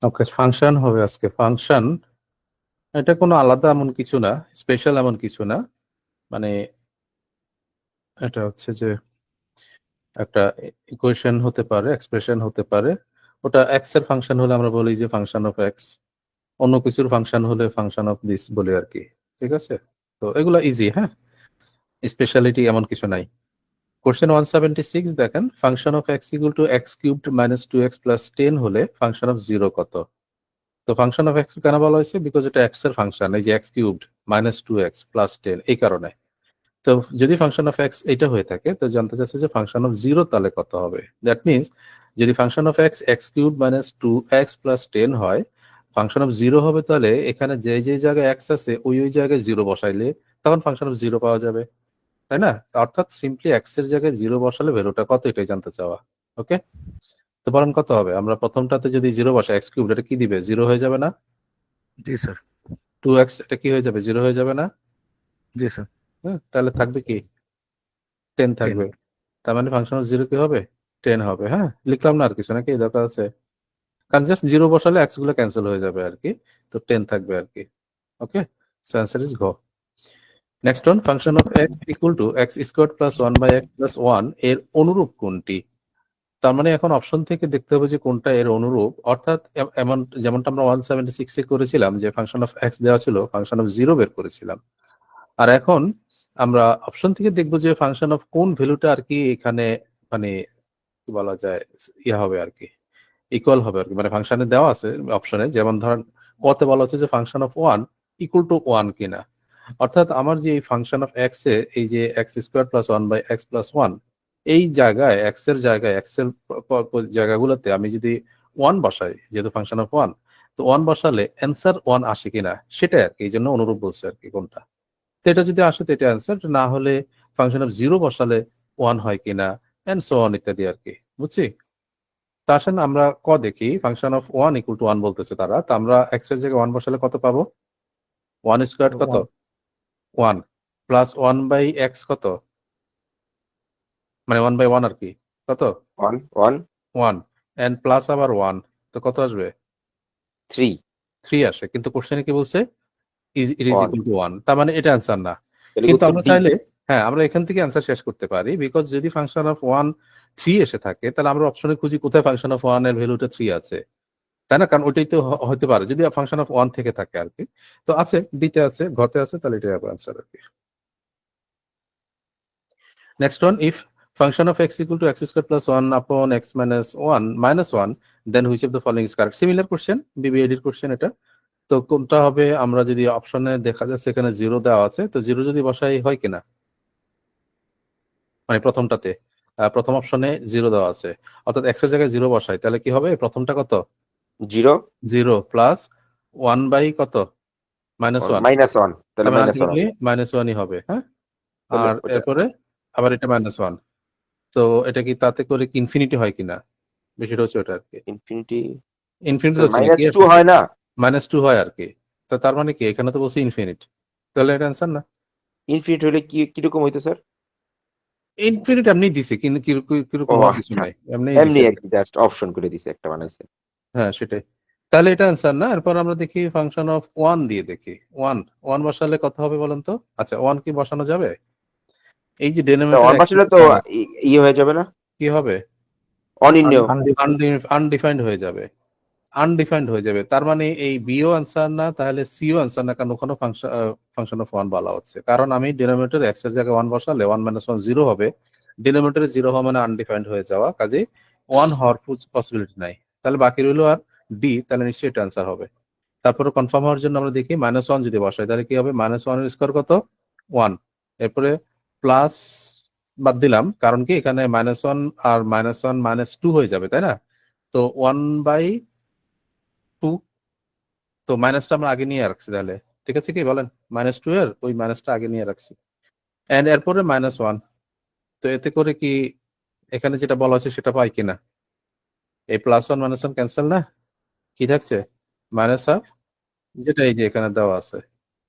ওকে, function হবে আজকে। Function এটা কোনো আলাদা এমন কিছু না, স্পেশাল এমন কিছু না। মানে এটা হচ্ছে যে একটা ইকুয়েশন হতে পারে, এক্সপ্রেশন হতে পারে। ওটা এক্স এর ফাংশন হলে আমরা বলি যে ফাংশন অফ এক্স, অন্য কিছুর ফাংশন হলে ফাংশন অফ দিস বলি আর কি। ঠিক আছে, তো এগুলা ইজি। হ্যাঁ, স্পেশালিটি এমন কিছু নাই। কোশ্চেন 176 দেখেন, function of x equal to x cubed minus 2x plus 10 হলে ফাংশন অফ জিরো কত? তো ফাংশন অফ এক্স কেন বলা হয়েছে? বিকজ এটা এক্স এর ফাংশন, এই যে x cubed minus 2x plus 10, এই কারণে। তো যদি ফাংশন অফ এক্স এটা হয়ে থাকে, তো জানতে চাচ্ছে যে ফাংশন অফ জিরো তাহলে কত হবে। দ্যাট মিনস যদি function of x x cube minus 2x plus 10 হয়, ফাংশন অফ জিরো হবে তাহলে এখানে যে যে জায়গায় এক্স আছে ওই ওই জায়গায় জিরো বসাইলে তখন ফাংশন অফ জিরো পাওয়া যাবে, তাই না? অর্থাৎ সিম্পলি এক্স এর জায়গায় জিরো বসালে ভ্যালুটা কত এটাই জানতে চাওয়া। ওকে, তো বলেন কত হবে? আমরা প্রথমটাতে যদি জিরো বসাই, এক্স কিউব, এটা কি দিবে? জিরো হয়ে যাবে না? জি স্যার। 2x এটা কি হয়ে যাবে? জিরো হয়ে যাবে না? জি স্যার। হ্যাঁ, তাহলে থাকবে কি? 10 10। থাকবে। তার মানে ফাংশন অফ জিরো কি হবে? 10 হবে। হ্যাঁ, লিখলাম না আর কিছু, নাকি দরকার আছে? কারণ জাস্ট জিরো বসালে এক্স গুলো ক্যান্সেল হয়ে যাবে আর কি, তো 10 থাকবে আর কি। ওকে, সো অ্যান্সার ইজ ঘ। Next one, function of x equal to x square plus 1/x+1 এর অনুরূপ কোনটি? তার মানে এখন অপশন থেকে দেখতে হবে যে কোনটা এর অনুরূপ। অর্থাৎ এমন যেমনটা আমরা 176 এ করেছিলাম, যে ফাংশন অফ এক্স দেওয়া ছিল, ফাংশন অফ জিরো বের করেছিলাম। আর এখন আমরা অপশন থেকে দেখবো যে ফাংশন অফ কোন ভ্যালুটা আর কি এখানে, মানে কি বলা যায়, ইয়া হবে আর কি, ইকুয়াল হবে আর কি। মানে ফাংশনে দেওয়া আছে অপশনে, যেমন ধরেন কতে বলা হচ্ছে যে function of one equal to one কিনা। অর্থাৎ আমার যে এই ফাংশন অফ এক্স এ, এই যে এক্স স্কোয়ার প্লাস 1/x+1, এই জায়গায় এক্স এর জায়গায়, এক্স এর জায়গাগুলোতে আমি যদি ওয়ান বসাই, যেহেতু ফাংশন অফ ওয়ান, তো ওয়ান বসালে অ্যান্সার ওয়ান আসে কিনা সেটাই আর কি, এই জন্য অনুরূপ বলছে আর কি কোনটা। তো এটা যদি আসে তো এটা অ্যান্সার, না হলে ফাংশন অফ জিরো বসালে ওয়ান হয় কিনা, এন্ড সো অন ইত্যাদি আর কি। বুঝছি? তা আসেন আমরা ক দেখি। Function of one equal to one বলতেছে তারা, তো আমরা এক্স এর জায়গায় ওয়ান বসালে কত পাবো? ওয়ান স্কোয়ার কত? 1। ওয়ান প্লাস 1/x কত, মানে 1/1 আর কি, কত? 1 1 ওয়ান, এন্ড প্লাস আবার ওয়ান, তো কত আসবে? 3 থ্রি আসে। কিন্তু কোশ্চেনে কি বলছে? It is 1 equal two one, তার মানে এটা অ্যান্সার না। তাহলে কিন্তু উত্তর আমরা ডি। চাইলে, হ্যাঁ, আমরা এখান থেকে অ্যান্সার শেষ করতে পারি, বিকজ যদি ফাংশন অফ ওয়ান থ্রি এসে থাকে তাহলে আমরা অপশনে খুঁজি কোথায় ফাংশন অফ ওয়ান এর ভ্যালুটা থ্রি আছে, তাই না? কারণ ওইটাই তো হতে পারে যদি ফাংশন অফ ওয়ান থেকে থাকে আর কি। তো আছে, ডিতে আছে, ঘতে আছে, তাহলে এটাই হবে অ্যান্সার আর কি। Next one, if function of x equal to x square plus one upon x minus one, then which of the following is correct? Similar question, বিবিএডির কোশ্চেন এটা। তো কোনটা হবে? আমরা যদি অপশনে দেখা যাচ্ছে এখানে জিরো দেওয়া আছে, তো জিরো যদি বসাই হয় কিনা, মানে প্রথমটাতে, প্রথম অপশনে জিরো দেওয়া আছে, অর্থাৎ এক্স এর জায়গায় জিরো বসাই, তাহলে কি হবে? প্রথমটা কত? 0 জিরো প্লাস ওয়ান বাই কত? Minus one. -1 তাহলে তার মানে -1 আলটিমেটলি মাইনাস ওয়ানই হবে। হ্যাঁ, তাহলে আর ওটা এরপরে আবার এটা মাইনাস ওয়ান। তো এটা কি তাতে করে কি ইনফিনিটি হয় কিনা, বিষয়টা হচ্ছে ওটা আর কি। ইনফিনিটি। ইনফিনিটি স্যার হচ্ছে না, কি -2 আসে? হয় না? মাইনাস টু হয় আর কি। তো তার মানে কি এখানে তো বলছি ইনফিনিট, তাহলে এটা অ্যান্সার না। ইনফিনিটি হলে কি কিরকম হইতো স্যার? ইনফিনিট এমনি দিছে, ও কিরকম হওয়ার কিছু আচ্ছা, নাই, এমনি এমনি দিছে। আর কি জাস্ট অপশন করে দিছে, একটা বানাইছে। হ্যাঁ সেটাই। তাহলে এটা অ্যান্সার না। এরপর আমরা দেখি ফাংশন অফ ওয়ান দিয়ে দেখি। ওয়ান, ওয়ান বসালে কত হবে বলেন তো? আচ্ছা, ওয়ান কি বসানো যাবে? এই যে তো ডেনোমিনেটর অন একই বসালে তো ওয়ান, ইয়ে হয়ে যাবে না? কি হবে? অনির্ণেয়। আনডিফাইন্ড হয়ে যাবে। আনডিফাইন্ড হয়ে যাবে, তার মানে এই বিও আনসার না, তাহলে সিও আনসার না, কারণ ওখানে ফাংশন অফ ওয়ান বলা হচ্ছে। কারণ আমি ডিনোমিনেটর এক্স এর জায়গায় ওয়ান বসালে ওয়ান মাইনাস ওয়ান জিরো হবে, ডিনোমিনেটরে জিরো হওয়া মানে আনডিফাইন্ড হয়ে যাওয়া, কাজে ওয়ান হওয়ার পসিবিলিটি নাই। তাহলে বাকি রইলো আর ডি, তাহলে নিশ্চয়ই এটা আনসার হবে। তারপরে কনফার্ম হওয়ার জন্য আমরা দেখি মাইনাস ওয়ান যদি বসাই তাহলে কি হবে? মাইনাস ওয়ানের স্কোয়ার কত? ওয়ান। এরপরে প্লাস বাদ দিলাম, কারণ কি এখানে মাইনাস ওয়ান আর মাইনাস ওয়ান মাইনাস টু হয়ে যাবে, তাই না? তো 1/2, তো মাইনাসটা আমরা আগে নিয়ে রাখছি তাহলে, ঠিক আছে কি বলেন? মাইনাস টু এর ওই মাইনাসটা আগে নিয়ে রাখছি, এন্ড এরপরে মাইনাস ওয়ান। তো এতে করে কি এখানে যেটা বলা হচ্ছে সেটা পাই কিনা? এই plus one minus one cancel না, কি থাকছে? মাইনাস হাফ, যেটা এই যে এখানে দেওয়া আছে।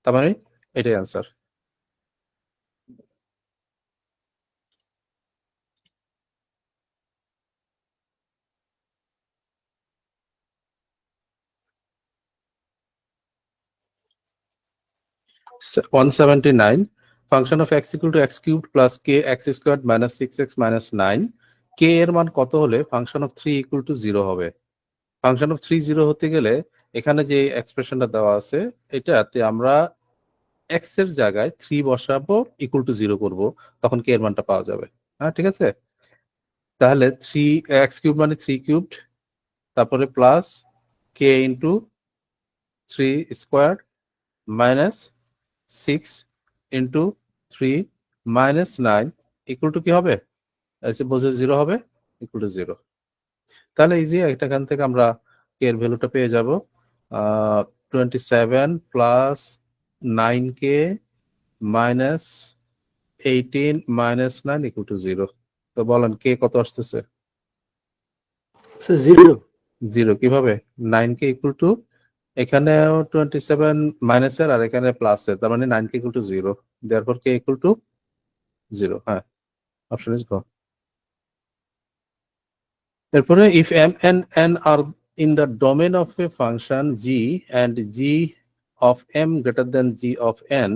তার মানে এটাই answer. 179. Function of x equal to x cubed plus k x squared minus 6x minus 9. k এর মান কত হলে function of 3 equal to 0 হবে? Function of 3 0 হতে গেলে এখানে যে এক্সপ্রেশনটা দেওয়া আছে এটাতে আমরা x এর জায়গায় 3 বসাবো ইকুয়াল টু 0 করব, তখন k এর মানটা পাওয়া যাবে। হ্যাঁ, ঠিক আছে। তাহলে 3x কিউব মানে 3 কিউবড, তারপরে plus k into 3 square minus 6 into 3 minus 9 equal to কি হবে? এসে বলছে 0 হবে, ইকুয়াল টু 0। তাহলে ইজি, এখান থেকে আমরা k এর ভ্যালুটা পেয়ে যাব 27 plus 9k minus 18 minus 9 equal to 0। তো বলেন k কত আসতেছে? স্যার 0। 0 কিভাবে? 9k ইকুয়াল টু এখানে 27 মাইনাসের আর এখানে প্লাসের, তার মানে 9k equal to 0, therefore k equal to 0। হ্যাঁ, অপশন ইজ গ। এরপরে if m and n are in the domain of a function g and g of m greater than g of n,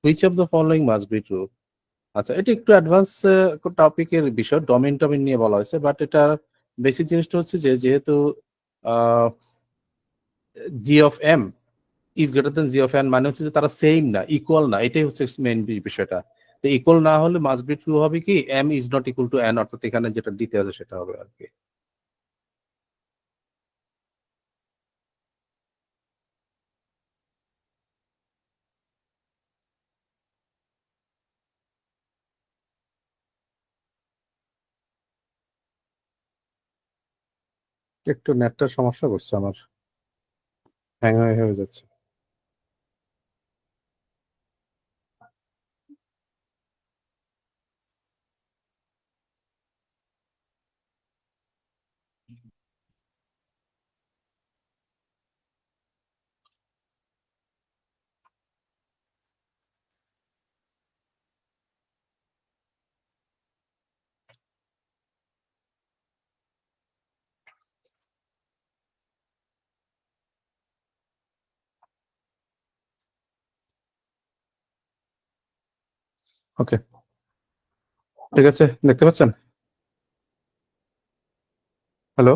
which of the following must be true? আচ্ছা, এটা একটু advance টপিকের বিষয়, domain নিয়ে বলা হয়েছে, বাট এটা basic জিনিসটা হচ্ছে যে যেহেতু g of m is greater than g of n, মানে হচ্ছে যে তারা সেম না, ইকুয়াল না, এটাই হচ্ছে মেইন বিষয়টা। তো ইকুয়াল না হলে মাস্ট বি ট্রু হবে কি M is not equal to N, অর্থাৎ এখানে যেটা দিতে হবে সেটা হবে আর কি। একটু নেটটার সমস্যা করছে, আমার হ্যাং হয়ে যাচ্ছে। ওকে, ঠিক আছে, দেখতে পাচ্ছেন? হ্যালো,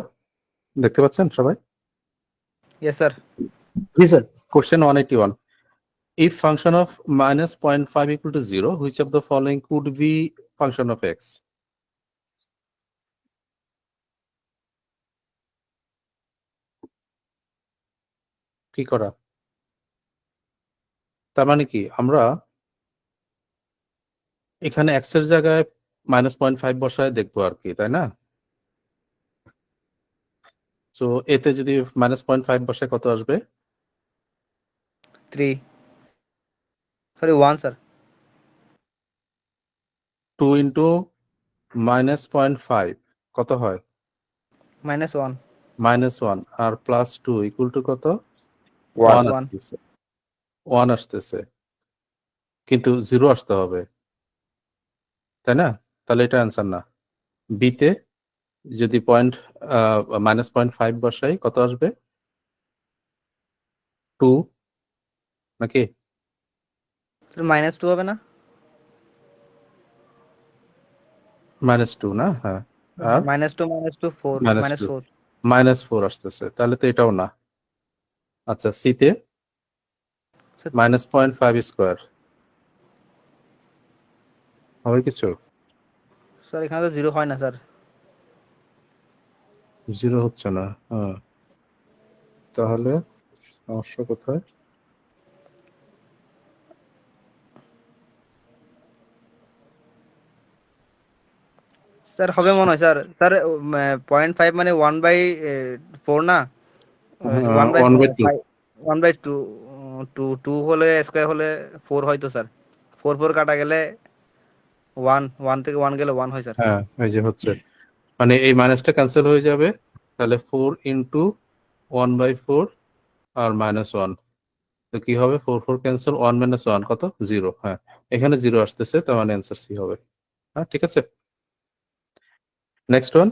দেখতে পাচ্ছেন সবাই? Yes, sir. G sir. Question 181. If function of minus 0.5 equal to 0, which of the following could be function of x? কি করা? তার মানে কি আমরা এখানে x এর জায়গায় -0.5 বসায় দেখবো আর কি, তাই না? তো এতে যদি -0.5 বসায় কত আসবে? 3. Sorry, 1, sir. 2 ইন্টু -0.5 কত হয়? -1. -1 আর +2 ইকুয়াল টু কত? 1 1. আসতেছে। 1 আসতেছে, কিন্তু 0 আসতে হবে, তাই না? তাহলে এটা অ্যান্সার না। বিতে যদি -0.5 বসাই কত আসবে? 2 নাকি? Sir, -2 হবে না? -2 না? হ্যাঁ, আর -2, -2, 4. -2 -4. -4 আসতেছে, তাহলে তো এটাও না। আচ্ছা, সিতে Sir, -0.5 স্কোয়ার হবে কিছু? sir, এখানে তো 0 হয় না, স্যার। 0 হচ্ছে না। হ্যাঁ, তাহলে সমস্যা কোথায়? স্যার হবে মনে হয়, স্যার। স্যার 0.5 মানে 1/4 না? 1/2 1/2 2 হলে স্কয়ার হলে 4 হয় তো, স্যার। 4 কাটা গেলে 1 থেকে 1 গেলে 1 হয়, স্যার। হ্যাঁ, এই যে হচ্ছে, মানে এই মাইনাসটা ক্যান্সেল হয়ে যাবে, তাহলে 4 ইন্টু 1/4 আর -1, তো কি হবে? 4 ক্যান্সেল, 1 - 1 কত? 0। হ্যাঁ, এখানে 0 আসতেছে, তার মানে অ্যান্সার সি হবে। হ্যাঁ, ঠিক আছে। Next one,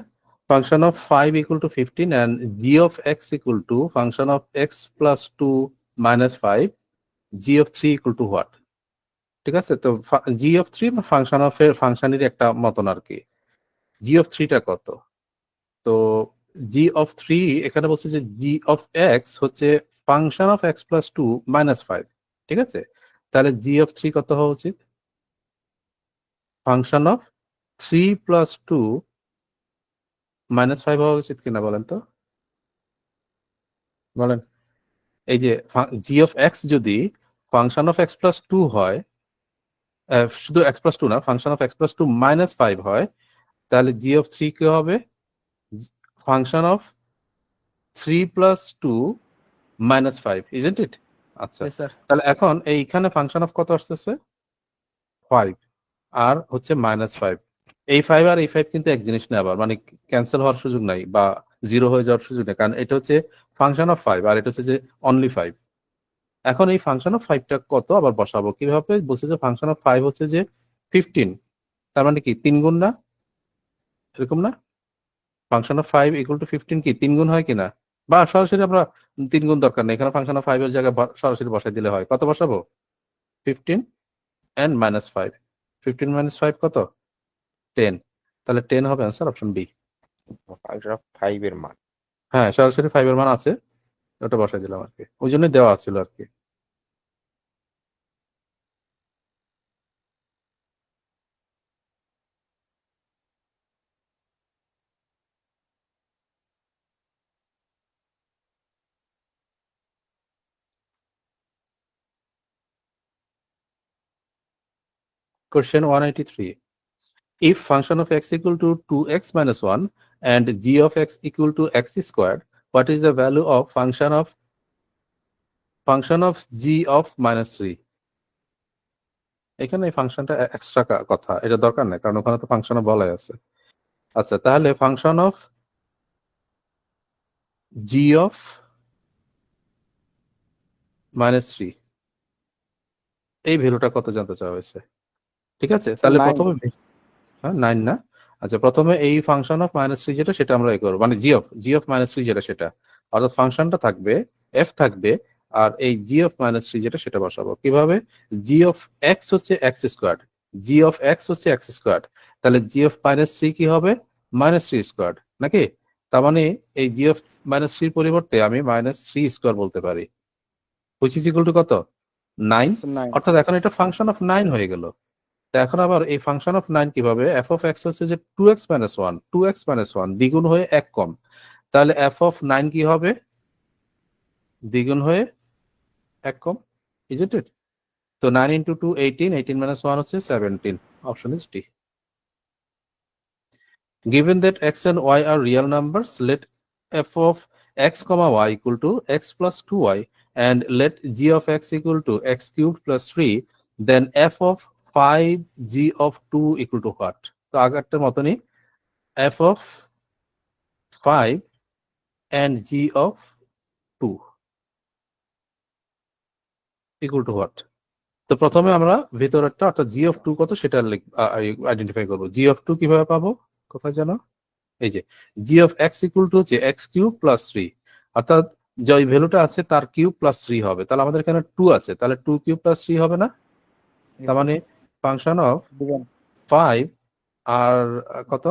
function of 5 equal to 15 and g of x equal to function of x plus 2 minus 5, G of three equal to what, ঠিক আছে? তো জি অফ থ্রি ফাংশন অফ এর ফাংশনের একটা মতন আর কি। জি অফ থ্রিটা কত? তো জি অফ থ্রি এখানে বলছে যে জি অফ এক্স হচ্ছে function of X plus two minus five, ঠিক আছে? তাহলে জি অফ থ্রি কত হওয়া উচিত? Function of three plus two minus five হওয়া উচিত কিনা বলেন তো, বলেন। এই যে জি অফ এক্স যদি function of X plus two হয়, শুধু এক্স প্লাস টু না, function of X plus two minus five হয়, তাহলে জি অফ থ্রি কি হবে? Function of three plus two minus five, isn't it? আচ্ছা, Yes, sir. তাহলে এখন এইখানে ফাংশন অফ কত আসতেছে? ফাইভ, আর হচ্ছে মাইনাস ফাইভ। এই ফাইভ আর এই ফাইভ কিন্তু এক জিনিস না, আবার মানে ক্যান্সেল হওয়ার সুযোগ নাই বা জিরো হয়ে যাওয়ার সুযোগ নেই, কারণ এটা হচ্ছে ফাংশন অফ ফাইভ আর এটা হচ্ছে যে অনলি ফাইভ। এখন এই ফাংশন অফ ফাইভটা কত আবার বসাবো কিভাবে? বলছে যে ফাংশন অফ ফাইভ হচ্ছে যে 15, তার মানে কি 3 গুণ না, এরকম না? Function of five equal to 15 কি 3 গুণ হয় কিনা? বা সরাসরি আমরা 3 গুণ দরকার নেই, এখানে ফাংশন অফ ফাইভ এর জায়গায় সরাসরি বসাই দিলে হয়। কত বসাবো? 15 and minus five. 15 minus five কত? 10। তাহলে 10 হবে answer, option B. Function of 5 এর মান। হ্যাঁ, সরাসরি 5 এর মান আছে, ওটা বসাই দিলাম আর কি, ওই জন্যই দেওয়া ছিল আর কি। Question 183. If function of x equal to 2x minus 1 and g of x equal to x squared, what is the value of function of g of minus 3? এখানে এই ফাংশনটা এক্সট্রা কথা, এটা দরকার নেই, কারণ ওখানে তো ফাংশন বলাই আছে। আচ্ছা, তাহলে function of G of minus three, এই ভ্যালুটা কত জানতে চাওয়া হয়েছে, ঠিক আছে? তাহলে nine. প্রথমে হ্যাঁ 9 না? আচ্ছা, প্রথমে এই ফাংশন অফ মাইনাস থ্রি যেটা সেটা আমরা করবো, মানে জি অফ মাইনাস থ্রি যেটা সেটা, অর্থাৎ ফাংশনটা থাকবে, এফ থাকবে, আর এই জি অফ মাইনাস থ্রি যেটা সেটা বসাবো কিভাবে? জি অফ এক্স হচ্ছে x squared, G of X হচ্ছে এক্স স্কোয়ার্ড, তাহলে জি অফ মাইনাস থ্রি কি হবে? মাইনাস থ্রি স্কোয়ার্ড, নাকি? তার মানে এই জি অফ মাইনাস থ্রির পরিবর্তে আমি মাইনাস থ্রি স্কোয়ার বলতে পারি, হুইচ ইজ ইকুয়াল টু কত? 9। Nine. অর্থাৎ এখন এটা ফাংশন অফ 9 হয়ে গেল। তো এখন আবার এই ফাংশন অফ 9 কিভাবে? এফ অফ এক্স হচ্ছে যে 2x মাইনাস 1, 2x মাইনাস 1 দ্বিগুণ হয়ে 1 কম, তাহলে এফ অফ 9 কি হবে? দ্বিগুণ হয়ে 1 কম, ইজন্ট ইট? তো 9 ইন্টু 2 18, 18 মাইনাস 1 হচ্ছে 17, option is D. Given that x and y are real numbers, let f of x comma y equal to x plus 2y and let g of x equal to x cubed plus 3, then f of 5g of 2 equal to what? তো আগেরটার মতনই f of 5 and g of 2 equal to what? তো প্রথমে আমরা ভিতরেরটা অর্থাৎ জি of two কত সেটা identify করবো। জি অফ টু কিভাবে পাবো? কোথায় জানো? এই যে G of x equal to হচ্ছে এক্স কিউব প্লাস থ্রি, অর্থাৎ যে ওই ভ্যালুটা আছে তার কিউব প্লাস থ্রি হবে, তাহলে আমাদের এখানে টু আছে, তাহলে টু কিউব প্লাস থ্রি হবে না? Yes, তার sir. মানে ফাংশন অফ Begin. 5 আর কত?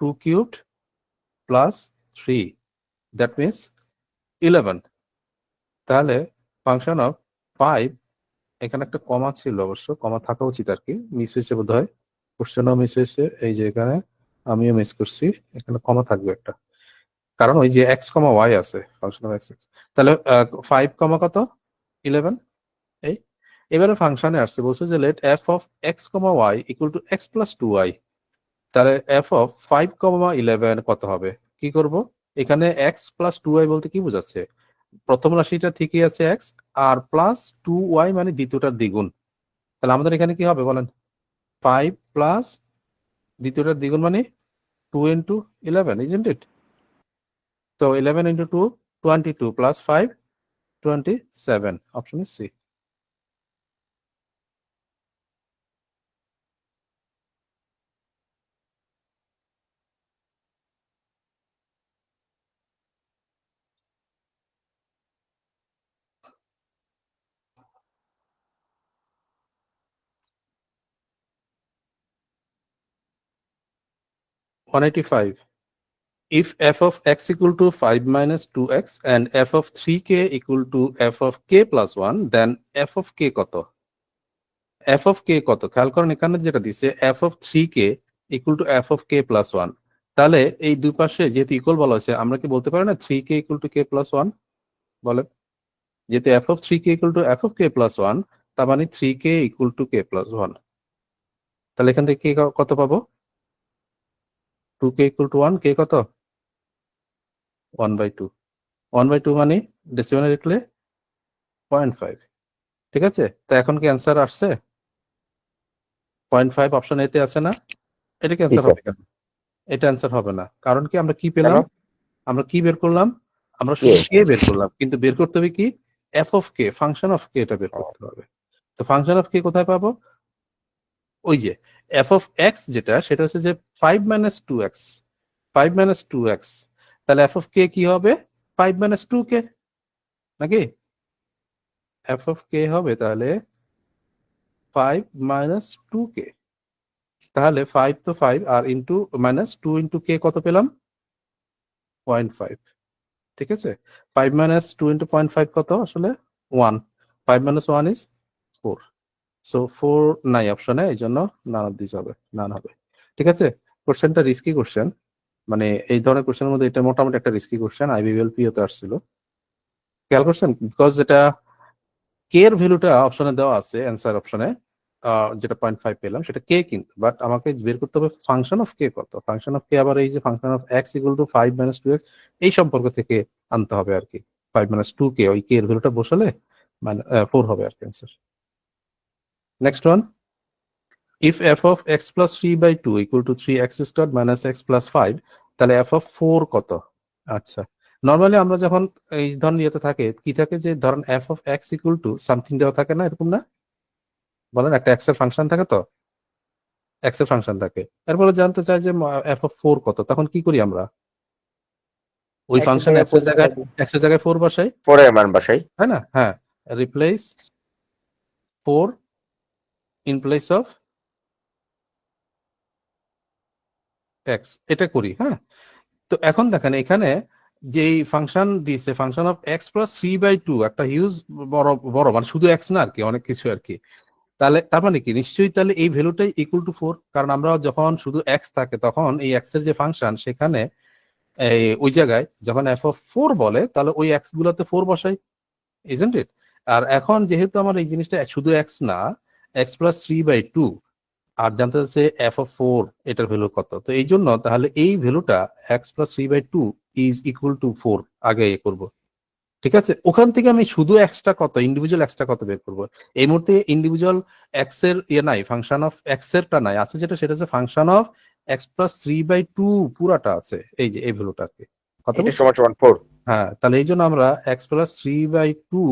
Two cubed plus three, that means 11। তাহলে ফাংশন অফ 5, এখানে একটা কমা ছিল, অবশ্য কমা থাকা উচিত আর কি, মিস হয়েছে বোধ হয়, কোশ্চেনও মিস হয়েছে, এই যে এখানে আমিও মিস করছি, এখানে কমা থাকবে একটা, কারণ ওই যে এক্স কমা ওয়াই আছে ফাংশন অফ এক্স। তাহলে 5 কমা কত? 11। এই এবারে ফাংশনে আসছে, বলছে যে let F of X comma Y equal to X plus two Y, তাহলে এফ অফ 5 কমা 11 কত হবে? কি করব? এখানে এক্স প্লাস টু ওয়াই বলতে কি বোঝাচ্ছে? প্রথম রাশিটা ঠিকই আছে এক্স, আর প্লাস টু ওয়াই মানে দ্বিতীয়টার দ্বিগুণ, তাহলে আমাদের এখানে কি হবে বলেন? 5 প্লাস দ্বিতীয়টার দ্বিগুণ মানে 2 ইন্টু 11, ইজন্ট ইট? তো 11 into 2 22 plus 5 27, option is C. 185. If f of x equal to 5 minus 2x and f of 3k equal to f of k plus 1, then f of k কত? f of k কত? খেয়াল করেন এখানে যেটা দিছে f of 3k equal to f of k plus 1. তাহলে এই দুই পাশে যেহেতু ইকুয়াল বলা হয়েছে আমরা কি বলতে পারি না 3k equal to k plus 1? বলেন, যেহেতু f of 3k equal to f of k plus 1, তার মানে 3k equal to k plus 1. তাহলে এখান থেকে k কত পাবো? 2k equal to 1, k কত? 1/2. 1/2 মানে ডেসিমালে লিখলে 0.5. ঠিক আছে, তো এখন কি অ্যান্সার আসছে? 0.5 অপশন এতে আছে না? এটা কি অ্যান্সার স্যার। হবে কেন? এটা অ্যান্সার হবে না, কারণ কি আমরা কি পেলাম? আমরা কি বের করলাম? আমরা K। শুধু কে বের করলাম, কিন্তু বের করতে হবে কি f of k, function of k এটা বের করতে হবে। তো ফাংশন অফ k কোথায় পাবো? ওই যে f of x যেটা সেটা হচ্ছে যে 5 minus 2x, 5 minus 2x, তাহলে f of k কি হবে? 5 minus 2k নাকি? f of k হবে তাহলে 5 minus 2k, তাহলে 5 তো 5 আর ইনটু মাইনাস 2 ইনটু k কত পেলাম? 0.5। ঠিক আছে, 5 minus 2 into 0.5 কত আসলে? 1। 5 minus 1 is 4। সো 4 নাই অপশনে, এই জন্য নান অফ দিস হবে, নান হবে। ঠিক আছে, কোশ্চেনটা রিস্কি কোশ্চেন, মানে এই ধরনের কোশ্চেনের মধ্যে এটা মোটামুটি একটা রিস্কি কোশ্চেন, আইবিএলপি তে আসছিল। খেয়াল করছেন, বিকজ এটা কে এর ভ্যালুটা অপশনে দেওয়া আছে, অ্যান্সার অপশনে যেটা 0.5 পেলাম সেটা কে, কিন্তু বাট আমাকে বের করতে হবে ফাংশন অফ কে কত। ফাংশন অফ কে আবার এই যে function of x equal to 5 minus 2x, এই সম্পর্ক থেকে আনতে হবে আর কি। 5 মাইনাস 2k, ওই কে এর ভ্যালুটা বসালে মানে 4 হবে আর কি answer. Next one, if f of x plus 3/2 equal to 3x squared minus x plus 5, তাহলে f of 4 কত? আচ্ছা, নরমালি আমরা যখন এই ধরনের ইয়েতে থাকে কি থাকে যে ধরেন f of x equal to something দেওয়া থাকে না, এরকম না? বলেন, একটা x এর ফাংশন থাকে তো, x এর ফাংশন থাকে, এরপরে জানতে চাই যে f of 4 কত, তখন কি করি আমরা? ওই ফাংশন x এর জায়গায় 4 বসাই, 4 এর মান বসাই। তাই না? হ্যাঁ, replace 4 in place of x, এটা করি। হ্যাঁ, তো এখন দেখেন এখানে যে ফাংশন দিয়েছে, ফাংশন অফ এক্স প্লাস 3/2, একটা হিউজ বড় বড় মানে শুধু এক্স না আর কি, অনেক কিছু আর কি। তাহলে তার মানে কি নিশ্চয়ই তাহলে এই ভ্যালুটাই ইকুয়াল টু 4, কারণ আমরা যখন শুধু এক্স থাকে তখন এই এক্স এর যে ফাংশন সেখানে ওই জায়গায় যখন এফ অফ 4 বলে তাহলে ওই এক্স গুলোতে 4 বসাই, ইজন্ট ইট? আর এখন যেহেতু আমার এই জিনিসটা শুধু এক্স না, এক্স প্লাস 3/2, আর জানতে চাচ্ছে এফ অফ 4 এটার ভ্যালু কত, তো এই জন্য তাহলে এই ভ্যালুটা x plus 3/2 is equal to 4 আগে এ করবো। ঠিক আছে, ওখান থেকে আমি শুধু এক্সটা কত, ইন্ডিভিজুয়াল এক্সটা কত বের করবো। এই মুহূর্তে ইন্ডিভিজুয়াল এক্স এর ইয়ে নাই, ফাংশন অফ এক্স এরটা নাই, আছে যেটা সেটা হচ্ছে ফাংশন অফ এক্স প্লাস 3/2 পুরাটা আছে, এই যে এই ভ্যালুটা আর কি। কত এটা বলছে? সমান সমান 4। হ্যাঁ, তাহলে এই জন্য আমরা এক্স প্লাস 3/2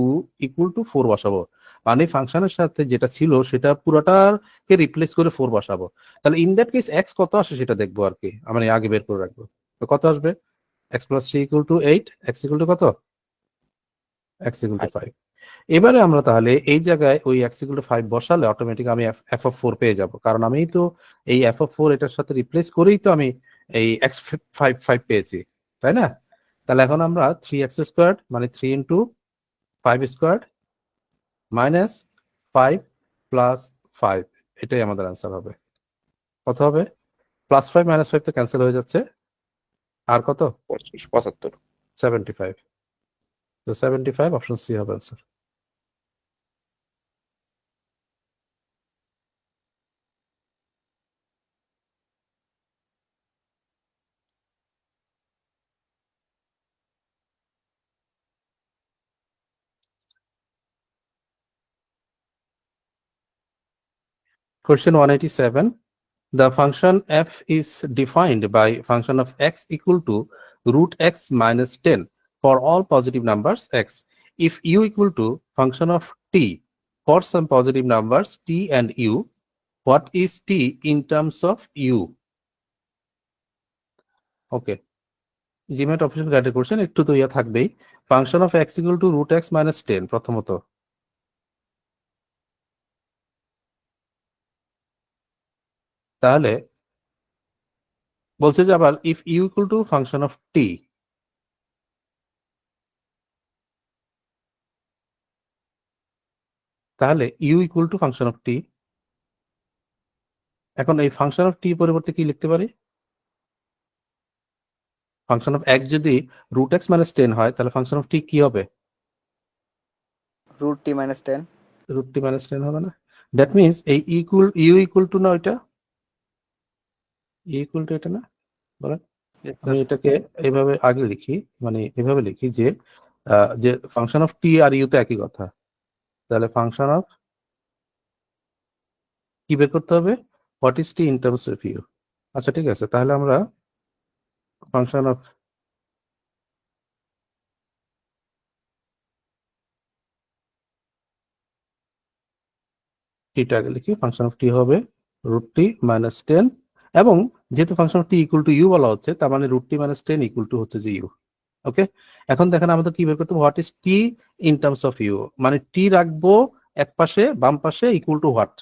ইকুয়াল টু 4 বসাবো, মানে ফাংশনের সাথে যেটা ছিল সেটা পুরাটাকে রিপ্লেস করে 4 বসাবো। তাহলে ইন দ্যাট কেস এক্স কত আসে সেটা দেখবো আর কি, আমরা আগে বের করে রাখবো। তো কত আসবে? X plus 3 equal to 8, x equal to কত? X equal to 5। এবারে আমরা তাহলে এই জায়গায় ওই এক্স ইকুয়াল টু 5 বসালে অটোমেটিক আমি এফ অফ 4 পেয়ে যাব, কারণ আমি তো এই এফ অফ 4 এটার সাথে রিপ্লেস করেই তো আমি এই এক্স 5 পেয়েছি, তাই না? তাহলে এখন আমরা 3x স্কোয়ার্ড মানে 3 ইন্টু 5 স্কোয়ার্ড মাইনাস 5 প্লাস 5, এটাই আমাদের অ্যান্সার হবে। কত হবে? প্লাস 5 মাইনাস 5 তো ক্যান্সেল হয়ে যাচ্ছে, আর কত? 75। 75। তো 75 অপশন সি হবে answer. Question 187. The function f is defined by function of x equal to root x minus 10 for all positive numbers x. If u equal to function of t for some positive numbers t and u, what is t in terms of u? Okay. GMAT official গাইডে করছেন, একটু তো ইয়া থাকবেই। Function of x equal to root x minus 10 প্রথমত, তাহলে বলছে যে আবার if u equal to function of t, তাহলে u equal to function of t. এখন এই ফাংশন অফ টি পরিবর্তে কি লিখতে পারি? ফাংশন অফ এক্স যদি রুট এক্স মাইনাস 10 হয়, তাহলে ফাংশন অফ টি কি হবে? রুট টি মাইনাস 10। রুট টি মাইনাস 10 হবে না? দ্যাট মিনস এই ইউ ইকুয়াল টু না ওইটা, ইকুয়াল টু এটা না? বলেন। আমি এটাকে এইভাবে আগে লিখি, মানে এভাবে লিখি যে যে ফাংশন অফ টি আর ইউ তো একই কথা। তাহলে ফাংশন অফ কি বের করতে হবে? What is T in terms of U. আচ্ছা ঠিক আছে, তাহলে আমরা ফাংশন অফ টিটা আগে লিখি। ফাংশন অফ টি হবে রুট টি মাইনাস 10, এবং যেহেতু function of T equal to U বলা হচ্ছে, তার মানে root T minus 10 equal to হচ্ছে যে ইউ। ওকে, এখন দেখেন আমাদের কি বের করতে হবে? What is T in terms of U, মানে টি রাখবো এক পাশে, বাম পাশে ইকুয়াল টু হোয়াট,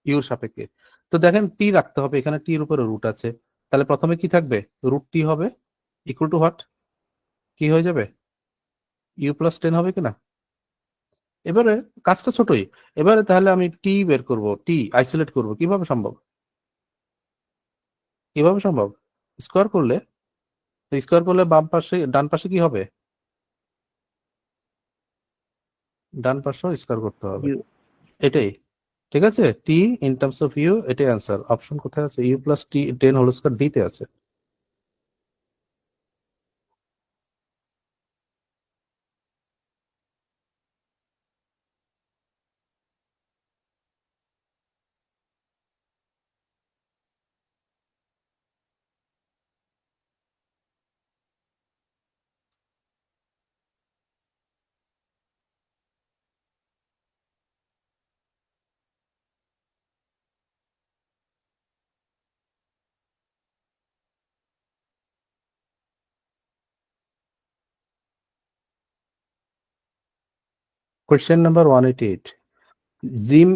ইউর সাপেক্ষে। তো দেখেন টি রাখতে হবে, এখানে টির উপরে রুট আছে, তাহলে প্রথমে কি থাকবে? রুট টি হবে ইকুয়াল টু হোয়াট, কি হয়ে যাবে? ইউ প্লাস 10 হবে কিনা? এবারে কাজটা ছোটই। এবারে তাহলে আমি টি বের করব, টি আইসোলেট করব, কিভাবে সম্ভব? কিভাবে সম্ভব? স্কোয়ার করলে, স্কোয়ার করলে বাম পাশে ডান পাশে কি হবে? ডান পাশেও স্কোয়ার করতে হবে, এটাই ঠিক আছে। T in terms of U, এটাই অ্যান্সার। অপশন কোথায় আছে? U plus T 10 whole square D তে আছে। Question number 188. Jim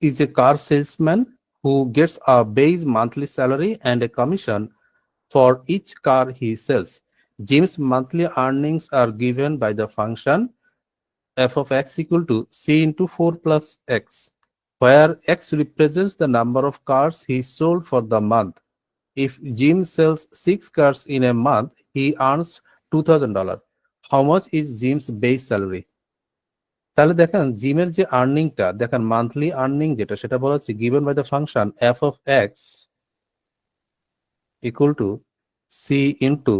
is a car salesman who gets a base monthly salary and a commission for each car he sells. Jim's monthly earnings are given by the function f of x equal to c into 4 plus x, where x represents the number of cars he sold for the month. If Jim sells 6 cars in a month, he earns $2,000. How much is Jim's base salary? তাহলে দেখেন জিমের যে আর্নিংটা, দেখেন monthly earning যেটা, সেটা বলা হচ্ছে given by the function f of x equal to c into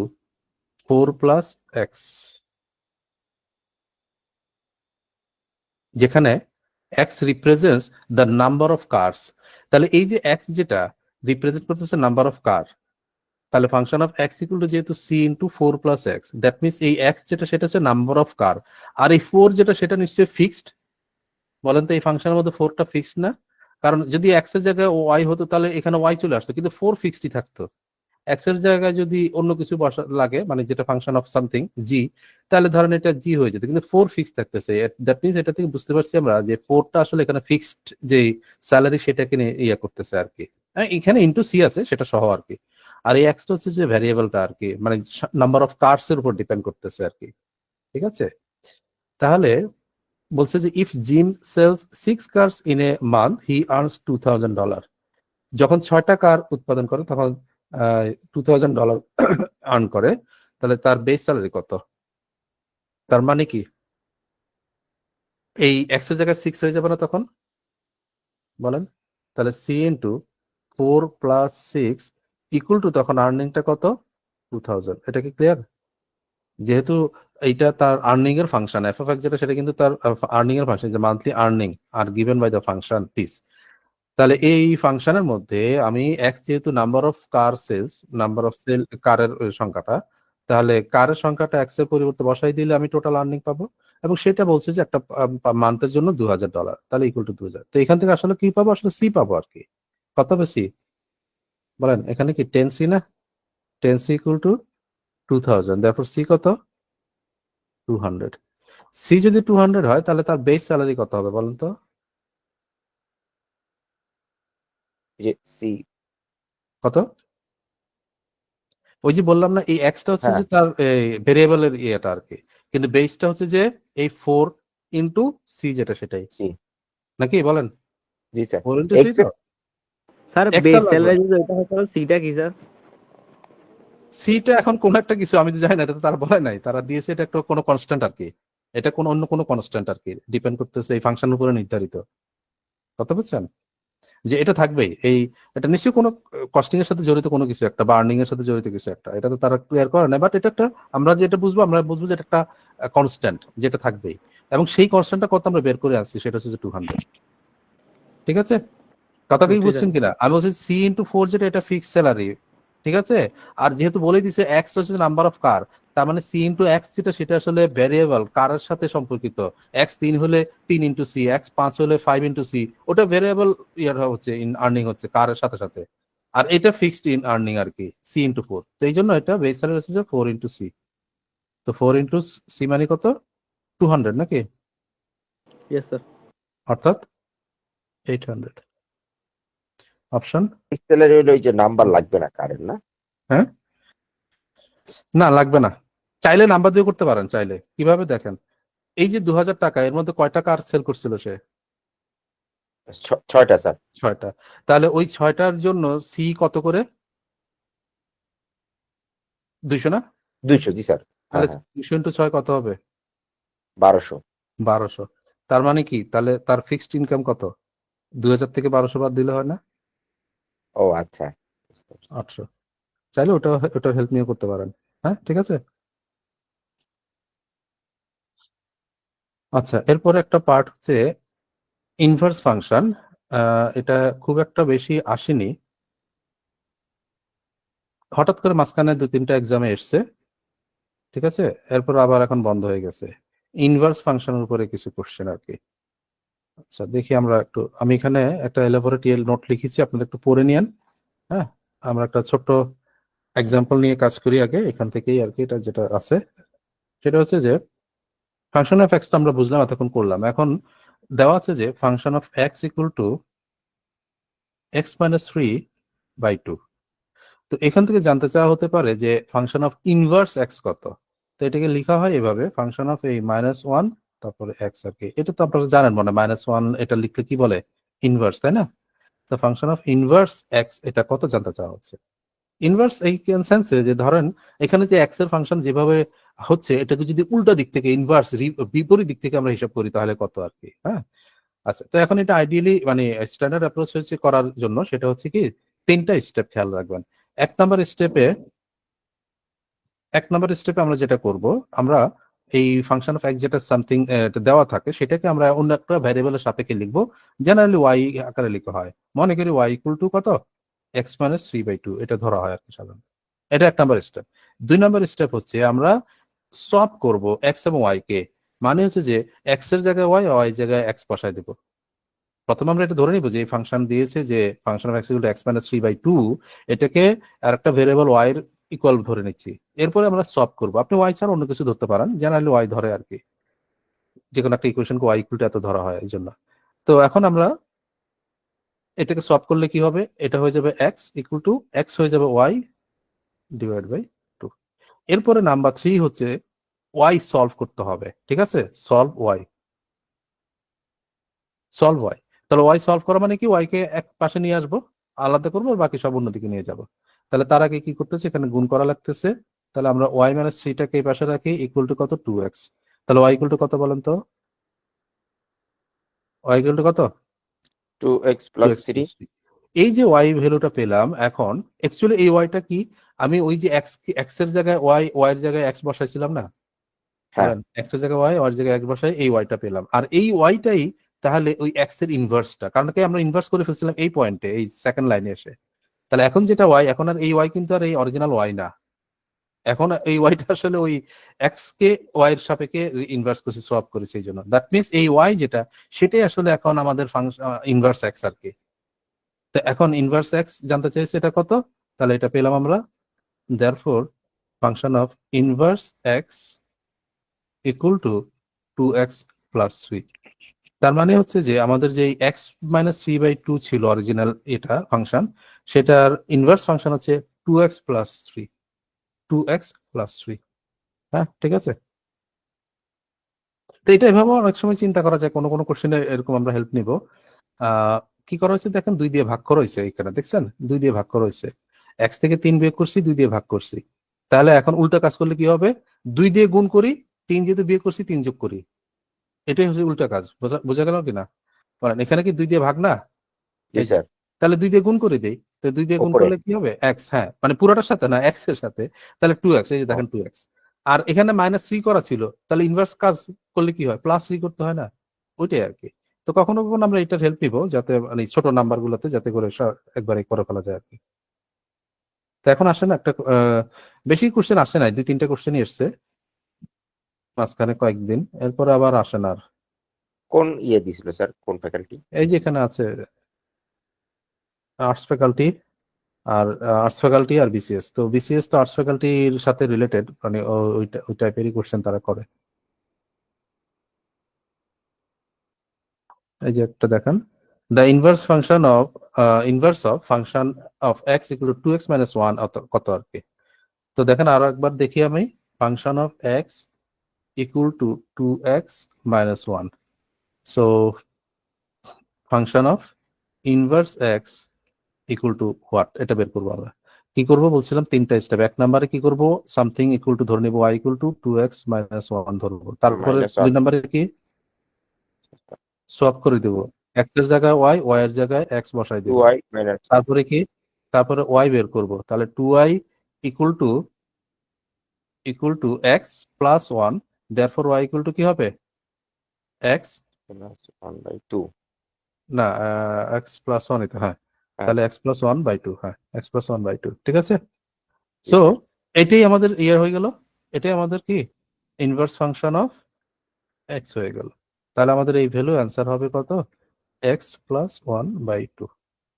4 plus x, যেখানে x represents the number of cars. তাহলে এই যে এক্স যেটা রিপ্রেজেন্ট করতেছে নাম্বার অফ কার, তাহলে function of x equal to যেহেতু c into 4 plus x, that means এই x যেটা সেটা হচ্ছে নাম্বার অফ কার, আর এই 4 যেটা সেটা নিশ্চয়ই ফিক্সড। বলেন তো এই ফাংশনের মধ্যে 4টা ফিক্সড না? কারণ যদি এক্স এর জায়গায় ওয়াই হতো তাহলে এখানে ওয়াই চলে আসতো, কিন্তু 4 ফিক্সডই থাকতো। এক্স এর জায়গায় যদি অন্য কিছু বসা লাগে, মানে যেটা ফাংশন অফ সামথিং জি, তাহলে ধরেন এটা জি হয়ে যেত, কিন্তু 4 ফিক্স থাকতেছে। দ্যাট মিনস এটা থেকে বুঝতে পারছি আমরা যে 4টা আসলে এখানে ফিক্সড যে স্যালারি সেটাকে নিয়ে ইয়া করতেছে আর কি। এখানে ইন্টু সি আছে সেটা সহ আর কি। আর এই এক্সটা হচ্ছে যে ভ্যারিয়েবলটা আর কি, মানে নাম্বার অফ কার্স এর উপর ডিপেন্ড করতেছে আর কি। ঠিক আছে, তাহলে বলছে যে if Jim sells 6 cars in a month he earns $2,000। যখন 6টা কার উৎপাদন করে তখন $2,000 আর্ন করে, তাহলে তার বেস স্যালারি কত? তার মানে কি এই এক্স এর জায়গায় 6 হয়ে যাবে না তখন? বলেন, তাহলে C into 4 plus 6 equal to তখন আর্নিংটা কত? 2000। এটা কি ক্লিয়ার? যেহেতু এইটা তার আর্নিং এর ফাংশন, এফ অফ এক্স যেটা সেটা কিন্তু তার আর্নিং এর ফাংশন, যে monthly earning are given by the function piece. তাহলে এই ফাংশনের মধ্যে আমি এক্স যেহেতু number of car sales, number of sale কারের সংখ্যাটা, তাহলে কারের সংখ্যাটা এক্স এর পরিবর্তে বসাই দিলে আমি টোটাল আর্নিং পাবো, এবং সেটা বলছে যে একটা মান্থের জন্য $2,000, তাহলে ইকুয়াল টু 2000। তো এখান থেকে আসলে কি পাবো? আসলে সি পাবো আর কি। কত হবে সি? বলেন, এখানে কি 10 সি না? 10 সি ইকুয়াল টু 2000, তারপর সি কত? 200। সি যদি 200 হয় তাহলে তার বেস স্যালারি কত হবে বলেন তো? যে সি কত? ওই যে বললাম না এই এক্সটা হচ্ছে হ্যাঁ। যে তার ভেরিয়েবলের ইয়েটা আর কি, কিন্তু বেসটা হচ্ছে যে এই 4 ইন্টু সি যেটা সেটাই, জি নাকি বলেন? জি স্যার 4 ইন্টু সি এক্স তো স্যার X বেস আর সেল লাগবে না। ভ্যালু এটা হচ্ছে সিটা কি স্যার? সিটা এখন কোন একটা কিছু আমি তো জানি না, এটা তো তারা বলে নাই, তারা দিয়েছে এটা একটা কোনো কনস্ট্যান্ট আর কি, এটা কোন অন্য কোনো কনস্ট্যান্ট আর কি, ডিপেন্ড করতেছে এই ফাংশনের উপরে নির্ধারিত। কথা বুঝছেন যে এটা থাকবেই, এই এটা নিশ্চয়ই কোনো কস্টিং এর সাথে জড়িত কোনো কিছু একটা, বার্নিং এর সাথে জড়িত কিছু একটা, এটা তো তারা ক্লিয়ার করে না, বাট এটা একটা আমরা যেটা বুঝবো, আমরা বুঝবো যে এটা একটা কনস্ট্যান্ট যেটা থাকবেই, এবং সেই কনস্ট্যান্টটা কত আমরা বের করে আসছি সেটা হচ্ছে যে 200। ঠিক আছে, কথা কি বুঝছি বুঝছেন স্যার। কিনা? আমি বলছি সি ইন্টু 4 যেটা এটা ফিক্স স্যালারি, ঠিক আছে। আর যেহেতু বলে দিছে এক্স হচ্ছে নাম্বার অফ কার, তার মানে সি ইন্টু এক্স যেটা সেটা আসলে ভ্যারিয়েবল কারের সাথে সম্পর্কিত। এক্স 3 হলে 3 ইন্টু সি, এক্স 5 হলে 5 ইন্টু সি, ওটা ভ্যারিয়েবল ইয়ার হচ্ছে ইন আর্নিং হচ্ছে কারের সাথে সাথে, আর এটা ফিক্সড ইন আর্নিং আর কি, সি ইন্টু 4। তো এই জন্য এটা বেস স্যালারি হচ্ছে যে 4 ইন্টু সি। তো 4 ইন্টু সি মানে কত? 200 নাকি, ইয়েস স্যার। অর্থাৎ 800 অপশন। স্যালারি হলো ওই যে নাম্বার লাগবে না কারের, না? হ্যাঁ, না লাগবে না, চাইলে নাম্বার দিয়ে করতে পারেন, চাইলে কিভাবে দেখেন, এই যে 2000 টাকা এর মধ্যে কয়টা কার সেল করছিল সে? 6টা স্যার। 6টা। তাহলে ওই 6টার জন্য সি কত করে? 200 না? 200 জি স্যার। তাহলে হ্যাঁ হ্যাঁ 200 ইন্টু 6 কত হবে? 1200। 1200। তার মানে কি, তাহলে তার ফিক্সড ইনকাম কত? 2000 থেকে 1200 বাদ দিলে হয় না ও আচ্ছা বুঝতে পারছি। 800। চাইলে ওটার হেল্প নিয়ে করতে পারেন। হ্যাঁ ঠিক আছে। আচ্ছা, এরপরে একটা পার্ট হচ্ছে ইনভার্স ফাংশন। এটা খুব একটা বেশি আসেনি, হঠাৎ করে মাঝখানে 2-3টা এক্সামে এসছে, ঠিক আছে, এরপর আবার এখন বন্ধ হয়ে গেছে। ইনভার্স ফাংশনের উপরে কিছু কোশ্চেন আর কি। আচ্ছা দেখি আমরা একটু, আমি এখানে একটা এলাবোরেট নোট লিখেছি, আপনারা একটু পড়ে নিয়েন। হ্যাঁ, আমরা একটা ছোট্ট এক্সাম্পল নিয়ে কাজ করি আগে, এখান থেকেই আর কি, এটা যেটা আছে সেটা হচ্ছে যে ফাংশন অফ এক্সটা আমরা বুঝলাম, এতক্ষণ করলাম। এখন দেওয়া আছে যে function of x equal to x minus 3/2। তো এখান থেকে জানতে চাওয়া হতে পারে যে ফাংশন অফ ইনভার্স এক্স কত। তো এটাকে লেখা হয় এভাবে, ফাংশন অফ এই -1 তারপরে এক্স আর কি, এটা তো আপনারা জানেন মানে -1 এটা লিখলে কি বলে? ইনভার্স, তাই না? তো ফাংশন অফ ইনভার্স এক্স এটা কত জানতে চাওয়া হচ্ছে। ইনভার্স এই সেন্সে যে ধরেন এখানে যে এক্স এর ফাংশন যেভাবে হচ্ছে, এটাকে যদি উল্টা দিক থেকে ইনভার্স বিপরীত দিক থেকে আমরা হিসাব করি তাহলে কত আর কি। হ্যাঁ, আচ্ছা, তো এখন এটা আইডিয়ালি মানে স্ট্যান্ডার্ড অ্যাপ্রোচ হচ্ছে করার জন্য, সেটা হচ্ছে কি 3টা স্টেপ খেয়াল রাখবেন। এক নাম্বার স্টেপে আমরা যেটা করব, আমরা এই ফাংশন অফ এক্স যেটা সামথিং দেওয়া থাকে সেটাকে আমরা অন্য একটা ভ্যারিয়েবলের সাপেক্ষে লিখবো, জেনারেলি ওয়াই আকারে লেখা হয়। মনে করি ওয়াই ইকুয়াল টু কত, এক্স মাইনাস 3/2 এটা ধরা হয় আর কি সাধারণত। এটা 1 নাম্বার স্টেপ। 2 নাম্বার স্টেপ হচ্ছে আমরা সলভ করব এক্স এবং ওয়াই কে, মানে হচ্ছে যে এক্স এর জায়গায় ওয়াই, ওয়াই এর জায়গায় এক্স বসায় দেবো। প্রথমে আমরা এটা ধরে নিব যে এই ফাংশন দিয়েছে যে function of x equal to x minus 3/2, এটাকে আর একটা ভেরিয়েবল ওয়াই এর ইকুয়াল ধরে নিচ্ছি। এরপরে আমরা সলভ করব, আপনি ওয়াই ছাড়া অন্য কিছু ধরতে পারেন, জেনারেলি ওয়াই ধরে আর কি, যে কোনো একটা ইকুয়েশনকে ওয়াই ইকুয়াল টু এত ধরা হয় এই জন্য। তো এখন আমরা এটাকে সলভ করলে কি হবে, এটা হয়ে যাবে এক্স ইকুয়াল টু এক্স হয়ে যাবে ওয়াই ডিভাইড বাই 2। এরপরে নাম্বার 3 হচ্ছে ওয়াই সলভ করতে হবে, ঠিক আছে, সলভ ওয়াই। তাহলে ওয়াই সলভ করা মানে কি, ওয়াই কে এক পাশে নিয়ে আসবো, আলাদা করবো, আর বাকি সব অন্যদিকে নিয়ে যাব। তাহলে তার আগে কি করতেছে, এখানে গুণ করা লাগতেছে। তাহলে আমরা ওয়াই মাইনাস 3টাকে এই পাশে রাখি, ইকুয়াল টু কত, 2x। তাহলে ওয়াই ইকুয়াল টু কত বলেন তো, ওয়াই ইকুয়াল টু কত, 2x + 3। এই যে ওয়াই ভ্যালুটা পেলাম, এখন অ্যাকচুয়ালি এই ওয়াইটা কি, আমি ওই যে এক্স এর জায়গায় ওয়াই, ওয়াই এর জায়গায় এক্স বসাইছিলাম না, হ্যাঁ বলেন এক্স এর জায়গায় ওয়াই, ওয়াই এর জায়গায় এক্স বসাই এই ওয়াইটা পেলাম, আর এই ওয়াইটাই তাহলে ওই এক্স এর ইনভার্সটা, কারণ কি আমরা ইনভার্স করে ফেলছিলাম এই পয়েন্টে, এই সেকেন্ড লাইনে এসে। তাহলে এখন যেটা ওয়াই, এখন আর এই ওয়াই কিন্তু আর এই অরিজিনাল ওয়াই না, এখন এই ওয়াইটা আসলে ওই এক্স কে ওয়াই এর সাপেক্ষে ইনভার্স করছি, সোয়াপ করেছি, এই জন্য দ্যাট মিনস এই ওয়াই যেটা সেটাই আসলে এখন আমাদের ফাংশন ইনভার্স এক্স আর কি। তো এখন ইনভার্স এক্স জানতে চাইছে এটা কত, তাহলে এটা পেলাম আমরা, therefore function of inverse x equal to 2x + 3। তার মানে হচ্ছে যে আমাদের যে এক্স মাইনাস 3/2 ছিল অরিজিনাল এটা ফাংশন, সেটার ইনভার্স ফাংশন হচ্ছে 2x + 3। 2x plus 3। হ্যাঁ, ঠিক আছে। তো এটা এভাবে অনেক সময় চিন্তা করা যায়, কোনো কোনো কোশ্চেনে এরকম আমরা হেল্প নিব। কি করা হয়েছে দেখেন, 2 দিয়ে ভাগ করা হয়েছে, এখানে দেখছেন 2 দিয়ে ভাগ করা হয়েছে। x থেকে 3 বিয়োগ করছি, 2 দিয়ে ভাগ করছি। তাহলে এখন উল্টা কাজ করলে কি হবে, 2 দিয়ে গুণ করি, 3 যেহেতু বিয়োগ করছি 3 যোগ করি। এটাই হচ্ছে উল্টা কাজ। বোঝা গেল কিনা? বলেন, এখানে কি 2 দিয়ে ভাগ না? জি এই যে, স্যার, তাহলে 2 দিয়ে গুণ করে দেই। তো 2 দিয়ে গুণ উপরে করলে কি হবে, x, হ্যাঁ মানে পুরোটার সাথে না, x এর সাথে। তাহলে 2x, এই যে দেখেন 2x। আর এখানে -3 করা ছিল, তাহলে ইনভার্স কাজ করলে কি হয়, +3 করতে হয় না? ওইটাই আর কি। তো কখনো কখনো আমরা এটার হেল্প নিব, যাতে মানে ছোট নাম্বার গুলোতে যাতে করে একবারে করে ফেলা যায় আর কি। তো এখন আসে না একটা বেশি কোশ্চেন আসে নাই, 2-3টা কোশ্চেনই এসছে মাঝখানে কয়েকদিন, এরপরে আবার আসে না আর। কোন ইয়ে দিছিল স্যার, কোন ফ্যাকাল্টি? এই যে এখানে আছে আর্টস ফ্যাকাল্টি আর বিসিএস। তো বিসিএস তো আর্টস ফ্যাকাল্টির সাথে রিলেটেড, মানে ওই টাইপেরই কোশ্চেন তারা করে। এই যে একটা দেখেন, the inverse of function of x equal to 2x minus 1 কত আর কি। তো দেখেন আরো একবার দেখি আমি, function of x equal to 2x minus 1। So function of inverse x equal to what, এটা বের করবো আমরা। কি করবো বলছিলাম, 3টা স্টেপ। 1 নম্বরে কি করবো, সামথিং ইকুয়াল টু ধরে নিবো y equal to 2x minus 1 ধরবো। তারপরে -1 2 নম্বরে কি, সোয়াপ করে দেবো, x এর জায়গায় y এর জায়গায় x বসাই দেবো। 2y মাইনাস তারপরে কি, তারপরে y বের করব। তাহলে 2y equal to x plus 1, therefore y equal to কি হবে, x 1/2। না, x প্লাস 1 এটা, হ্যাঁ। হ্যাঁ। তাহলে x প্লাস 1/2, হ্যাঁ x প্লাস 1/2, ঠিক আছে। জি সো স্যার। এটাই আমাদের ইয়ে হয়ে গেল, এটাই আমাদের কি ইনভার্স ফাংশন অফ x হয়ে গেল। তাহলে আমাদের এই ভ্যালু অ্যান্সার হবে কত, x প্লাস 1/2,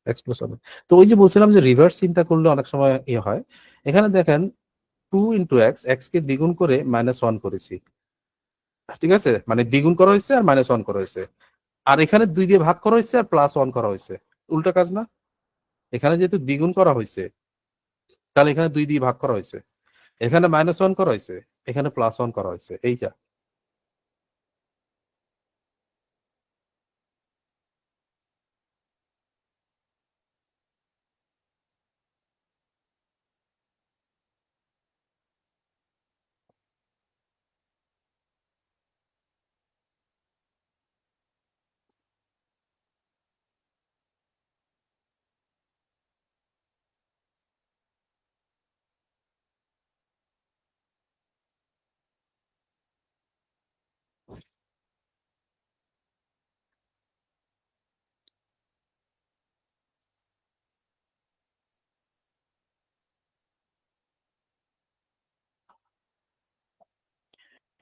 x প্লাস 1। তো ওই যে বলছিলাম যে রিভার্স চিন্তা করলে অনেক সময় ইয়ে হয়। এখানে দেখেন 2 ইন্টু এক্স কে দ্বিগুণ করে -1 করেছি, ঠিক আছে, মানে দ্বিগুণ করা হয়েছে আর -1 করা হয়েছে। আর এখানে 2 দিয়ে ভাগ করা হয়েছে আর +1 করা হয়েছে, উল্টা কাজ না? এখানে যেহেতু দ্বিগুণ করা হয়েছে, তাহলে এখানে 2 দিয়ে ভাগ করা হয়েছে, এখানে -1 করা হয়েছে, এখানে +1 করা হয়েছে, এই যা।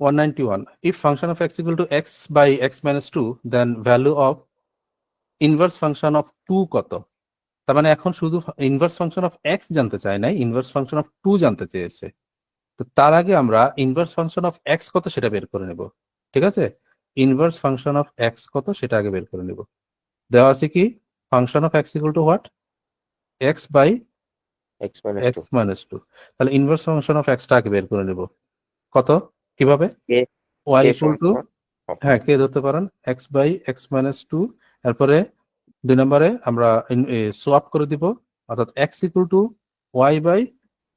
(191) If function of x equal to x by x minus 2, then value of inverse function of 2 কত? তার মানে এখন শুধু ইনভার্স ফাংশন অফ x জানতে চাই নাই, ইনভার্স ফাংশন অফ 2 জানতে চেয়েছে। তো তার আগে আমরা ইনভার্স ফাংশন অফ x কত সেটা বের করে নেব, ঠিক আছে। ইনভার্স ফাংশন অফ x কত সেটা আগে বের করে নেব। দেওয়া আছে কি, function of x equal to what, x by x minus x minus 2। তাহলে ইনভার্স ফাংশন অফ x টা আগে বের করে নেব। কত, কিভাবে, K y ইকুয়াল টু, হ্যাঁ কে ধরতে পারেন, x বাই x মাইনাস 2। তারপরে 2 নম্বরে আমরা সোয়াপ করে দিব, অর্থাৎ x equal to y by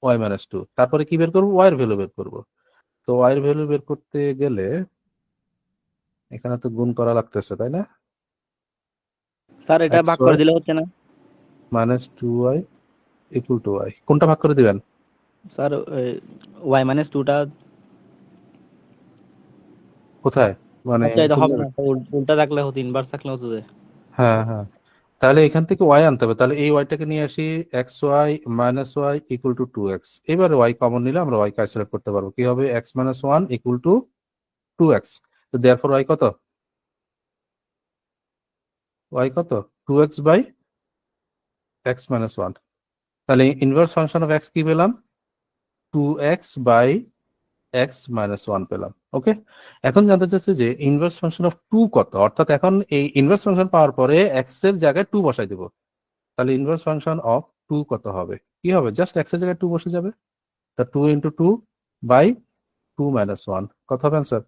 y minus 2। তারপরে কি বের করব, y এর ভ্যালু বের করব। তো y এর ভ্যালু বের করতে গেলে এখানে তো গুণ করা লাগতেছে, তাই না? স্যার এটা ভাগ করে দিলে হচ্ছে না? -2y ইকুয়াল টু y, কোনটা ভাগ করে দিবেন? স্যার y মাইনাস 2টা, কোথায়, মানে আচ্ছা এটা হবে না, উল্টা থাকলে হতো, ইনভার্স থাকলে হতো যে। হ্যাঁ হ্যাঁ, তাহলে এখান থেকে y আনতে হবে। তাহলে এই y টাকে নিয়ে আসি, xy minus y equal to 2x। এবারে y কমন নিলে আমরা y কে আইসোলেট করতে পারবো, কি হবে, x minus 1 equal to 2x। তো দেয়ারফর y কত, y কত, 2x বাই x মাইনাস 1। তাহলে ইনভার্স ফাংশন অফ x কি পেলাম, 2x বাই x মাইনাস 1 পেলাম। ওকে, এখন জানতে চাচ্ছি যে ইনভার্স ফাংশন অফ 2 কত, অর্থাৎ এখন এই ইনভার্স ফাংশন পাওয়ার পরে x এর জায়গায় 2 বসাই দেব। তাহলে ইনভার্স ফাংশন অফ 2 কত হবে, কি হবে, জাস্ট x এর জায়গায় 2 বসে যাবে। তা 2 into 2 by 2 minus 1 কত হবে অ্যান্সার?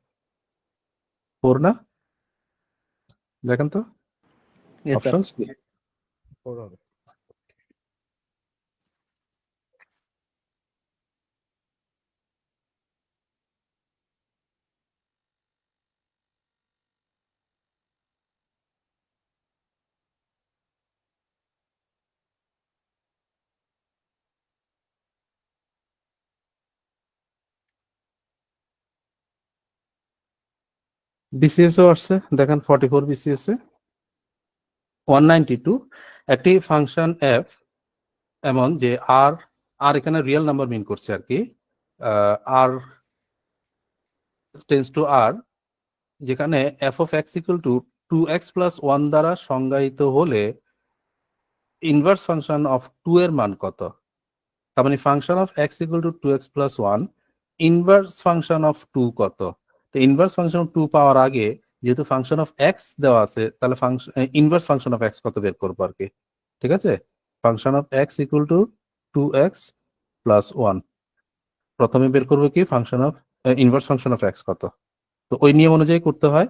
4 না? দেখেন তো ইয়েস স্যার। অপশনস কি? 4 হবে। BCS ও আসছে দেখেন 44 BCS এ 192 একটি ফাংশন f এমন যে আর আর এখানে রিয়েল নাম্বার মিন করছে আর কি আর টেন্স টু আর যেখানে f of x equal to 2x plus 1 দ্বারা সংজ্ঞায়িত হলে ইনভার্স ফাংশন অফ 2 এর মান কত? তার মানে function of x equal to 2x plus 1 inverse function of 2 কত? তো ইনভার্স ফাংশন অফ 2 পাওয়ার আগে যেহেতু ফাংশন অফ x দেওয়া আছে তাহলে function inverse function of x কত বের করবো আর কি। ঠিক আছে, function of x equal to 2x plus 1 প্রথমে বের করবো কি function of inverse function of x কত। তো ওই নিয়ম অনুযায়ী করতে হয়,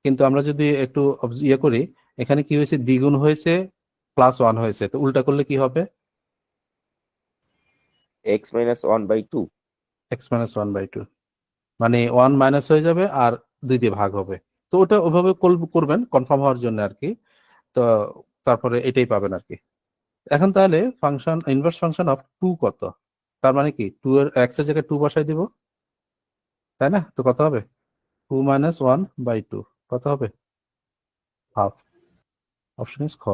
কিন্তু আমরা যদি একটু ইয়ে করি এখানে কি হয়েছে দ্বিগুণ হয়েছে প্লাস 1 হয়েছে, তো উল্টা করলে কি হবে? x minus 1 by 2 x minus 1 by 2 মানে 1 মাইনাস হয়ে যাবে আর 2 দিয়ে ভাগ হবে। তো ওটা ওভাবে করবেন কনফার্ম হওয়ার জন্য আর কি। তো তারপরে এটাই পাবেন আর কি। এখন তাহলে ফাংশন ইনভার্স ফাংশন অফ 2 কত? তার মানে কি 2 এর x এর জায়গায় 2 বসাই দিব, তাই না? তো কত হবে? 2 minus 1 by 2 কত হবে? হাফ। অপশন ইজ খ।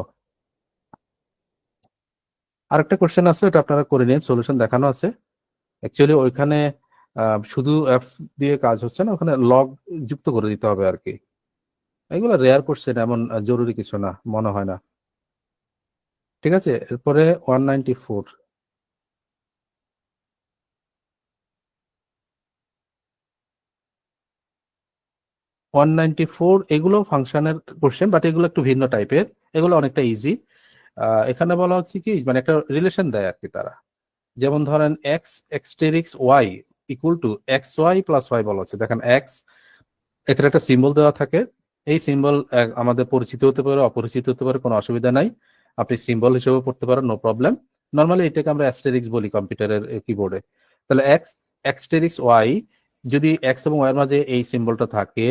আরেকটা কোশ্চেন আছে, ওটা আপনারা করে নিন, সলিউশন দেখানো আছে। অ্যাকচুয়ালি ওইখানে শুধু এফ দিয়ে কাজ হচ্ছে না, ওখানে লগ যুক্ত করে দিতে হবে আর কি। এগুলো রেয়ার কোশ্চেন, এমন জরুরি কিছু না মনে হয় না। ঠিক আছে, এরপরে 194 194 এগুলো ফাংশনের কোশ্চেন, বাট এগুলো একটু ভিন্ন টাইপের, এগুলো অনেকটা ইজি। এখানে বলা হচ্ছে কি মানে একটা রিলেশন দেয় আর কি তারা। যেমন ধরেন x asterisk y equal to x y plus y বলা হচ্ছে। দেখেন এক্স এখানে একটা সিম্বল দেওয়া থাকে, এই সিম্বল আমাদের পরিচিত হতে পারে অপরিচিত হতে পারে, কোনো অসুবিধা নাই, আপনি সিম্বল হিসেবে পড়তে পারেন, নো প্রবলেম। নর্মালি এটাকে আমরা অ্যাস্টেরিক্স বলি কম্পিউটারের কিবোর্ডে। তাহলে এক্স এক্সটেরিক্স ওয়াই, যদি এক্স এবং ওয়াই এর মাঝে এই সিম্বলটা থাকে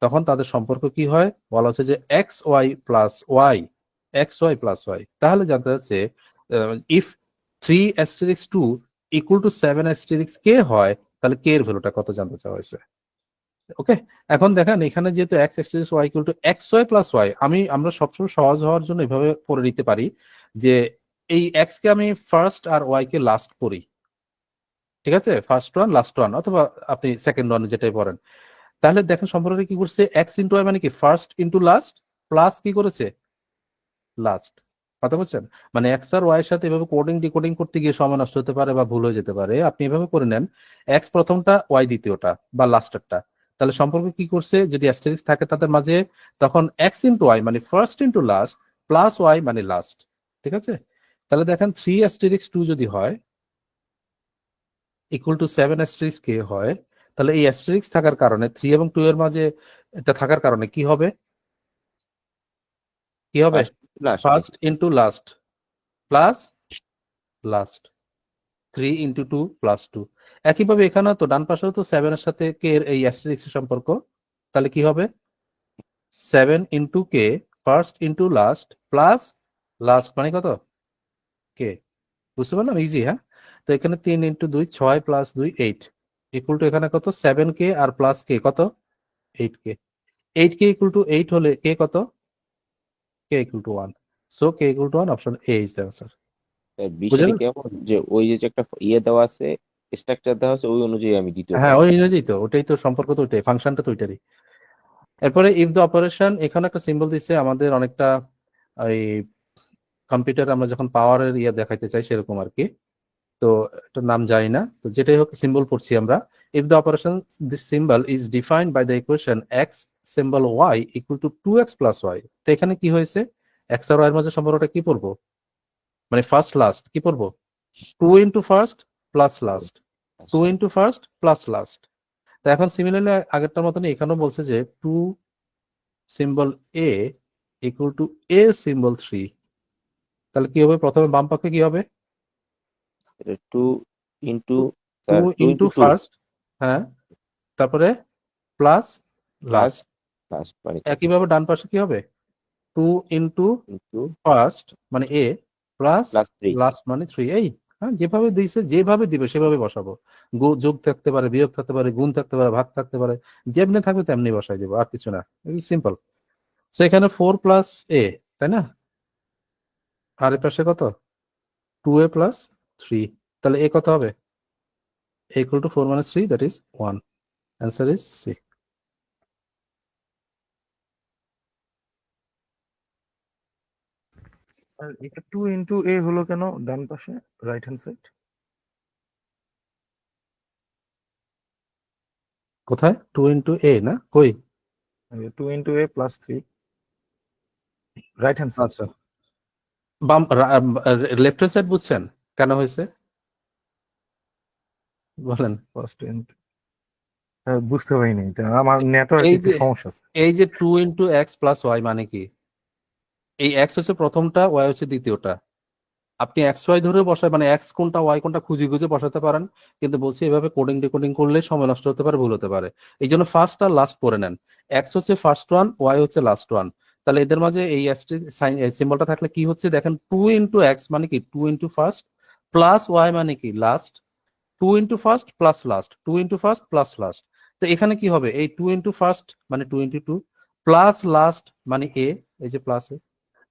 তখন তাদের সম্পর্ক কি হয় বলা হচ্ছে যে x y plus y, x y plus y. তাহলে জানতে যাচ্ছে if 3 asterisk 2 equal to 7 asterisk k হয়, তাহলে কে এর ভ্যালুটা কত জানতে চাওয়া হয়েছে। ওকে, এখন দেখেন এখানে যেহেতু x asterisk y equal to x y plus y, আমরা সবসময় সহজ হওয়ার জন্য এভাবে পড়ে নিতে পারি যে এই এক্স কে আমি ফার্স্ট আর ওয়াই কে লাস্ট করি। ঠিক আছে, ফার্স্ট ওয়ান লাস্ট ওয়ান, অথবা আপনি সেকেন্ড ওয়ান যেটাই পড়েন। তাহলে দেখেন সম্পর্কে কি করছে, এক্স ইন্টু ওয়াই মানে কি ফার্স্ট ইন্টু লাস্ট প্লাস কি করেছে লাস্ট। কথা বলছেন, মানে এক্স আর ওয়াই এর সাথে এভাবে কোডিং ডিকোডিং করতে গিয়ে সময় নষ্ট হতে পারে বা ভুল হয়ে যেতে পারে। আপনি এভাবে করে নেন এক্স প্রথমটা ওয়াই দ্বিতীয়টা বা লাস্টেরটা। তাহলে সম্পর্ক কি করছে, যদি অ্যাস্টেরিক্স থাকে তাদের মাঝে তখন এক্স ইন্টু ওয়াই মানে first into last plus Y মানে লাস্ট। ঠিক আছে, তাহলে দেখেন 3 অ্যাস্টেরিক্স 2 যদি হয় ইকুয়াল টু 7 অ্যাস্টেরিক্স কে হয়, তাহলে এই অ্যাস্টেরিক্স থাকার কারণে 3 এবং 2 এর মাঝে এটা থাকার কারণে কি হবে, কি হবে last first into last plus last 3 into 2 plus 2। একইভাবে এখানে তো ডান পাশেও তো 7 এর সাথে কে এর এই অ্যাস্টেরিক্স এর সম্পর্ক, তাহলে কি হবে 7 into k first into last plus last মানে কত কে। বুঝতে পারলাম, ইজি। হ্যাঁ, তো এখানে 3 ইন্টু 2 6 প্লাস 2 8 ইকুয়াল টু এখানে কত 7 কে আর প্লাস কে কত 8 কে। 8 কে ইকুয়াল টু 8 হলে কে কত, k equal to 1। So k equal to 1, option A is the answer. বিষয়টা কেমন যে ওই যে একটা ইয়ে দেওয়া আছে, স্ট্রাকচার দেওয়া আছে, ওই অনুযায়ী আমি দ্বিতীয় হ্যাঁ ওই অনুযায়ী তো, ওটাই তো সম্পর্ক, তো ওইটাই ফাংশনটা তো ওইটারই। এরপরে ইফ দ্য অপারেশন, এখানে একটা সিম্বল দিচ্ছে আমাদের অনেকটা এই কম্পিউটার আমরা যখন পাওয়ারের ইয়ে দেখাইতে চাই সেরকম আর কি। তো এটার নাম জানি না, তো যেটাই হোক সিম্বল পড়ছি আমরা। If the operation this symbol is defined by the equation X symbol Y equal to 2x plus Y. তো এখানে কি হয়েছে, এক্স আর ওয়াই এর মাঝে সম্পর্কটা কি পড়বো, মানে ফার্স্ট লাস্ট কি পড়বো 2 into first plus last two into first plus last. তো এখন সিমিলারলি আগেরটার মতনই এখানেও বলছে যে two symbol A equal to A symbol 3। তাহলে কি হবে, প্রথমে বাম পক্ষে কি হবে, two into two two into into two first, হ্যাঁ, তারপরে প্লাস প্লাস লাস্ট। লাস্ট মানে একইভাবে ডান পাশে কি হবে, টু ইন্টু ইন্টু ফার্স্ট মানে এ প্লাস প্লাস 3। লাস্ট মানে 3। এই হ্যাঁ, যেভাবে দিয়েছে যেভাবে দিবে সেভাবে বসাবো। যোগ থাকতে পারে, বিয়োগ থাকতে পারে, গুণ থাকতে পারে, ভাগ থাকতে পারে, যেমনি থাকবে তেমনি বসাই দেবো, আর কিছু না, সিম্পল। সো এখানে 4 প্লাস এ, তাই না, আর এর পাশে কত, 2a প্লাস 3। তাহলে এ কত হবে, a equal to 4 minus 3, that is 1. Answer is C. আর এটা 2 × a হলো কেন ডান পাশে, রাইট হ্যান্ড সাইড? কোথায় 2 into a না, কই, 2 × a plus 3 right hand side. আচ্ছা, বাম লেফট হ্যান্ড সাইড বুঝছেন কেন হয়েছে বলেন। ফার্স্ট বুঝতে পারিনি, এটা আমার নেটওয়ার্ক এই একটু যে সমস্যা আছে। এই যে 2 into x plus y মানে কি, এই x হচ্ছে প্রথমটা, y হচ্ছে দ্বিতীয়টা। আপনি এক্স ওয়াই ধরে বসায় মানে এক্স কোনটা ওয়াই কোনটা খুঁজে খুঁজে বসাতে পারেন, কিন্তু বলছি এভাবে কোডিং ডিকোডিং করলে সময় নষ্ট হতে পারে, ভুল হতে পারে। এই জন্য ফার্স্ট আর লাস্ট পড়ে নেন, এক্স হচ্ছে ফার্স্ট ওয়ান, ওয়াই হচ্ছে লাস্ট ওয়ান। তাহলে এদের মাঝে এই সিম্বলটা থাকলে কি হচ্ছে দেখেন, 2 into x মানে কি 2 into ফার্স্ট প্লাস ওয়াই মানে কি last, 2 into first plus last, 2 into first plus last. তো এখানে কি হবে, এই 2 into ফার্স্ট মানে 2 into 2 প্লাস লাস্ট মানে এ, এই যে প্লাস এ।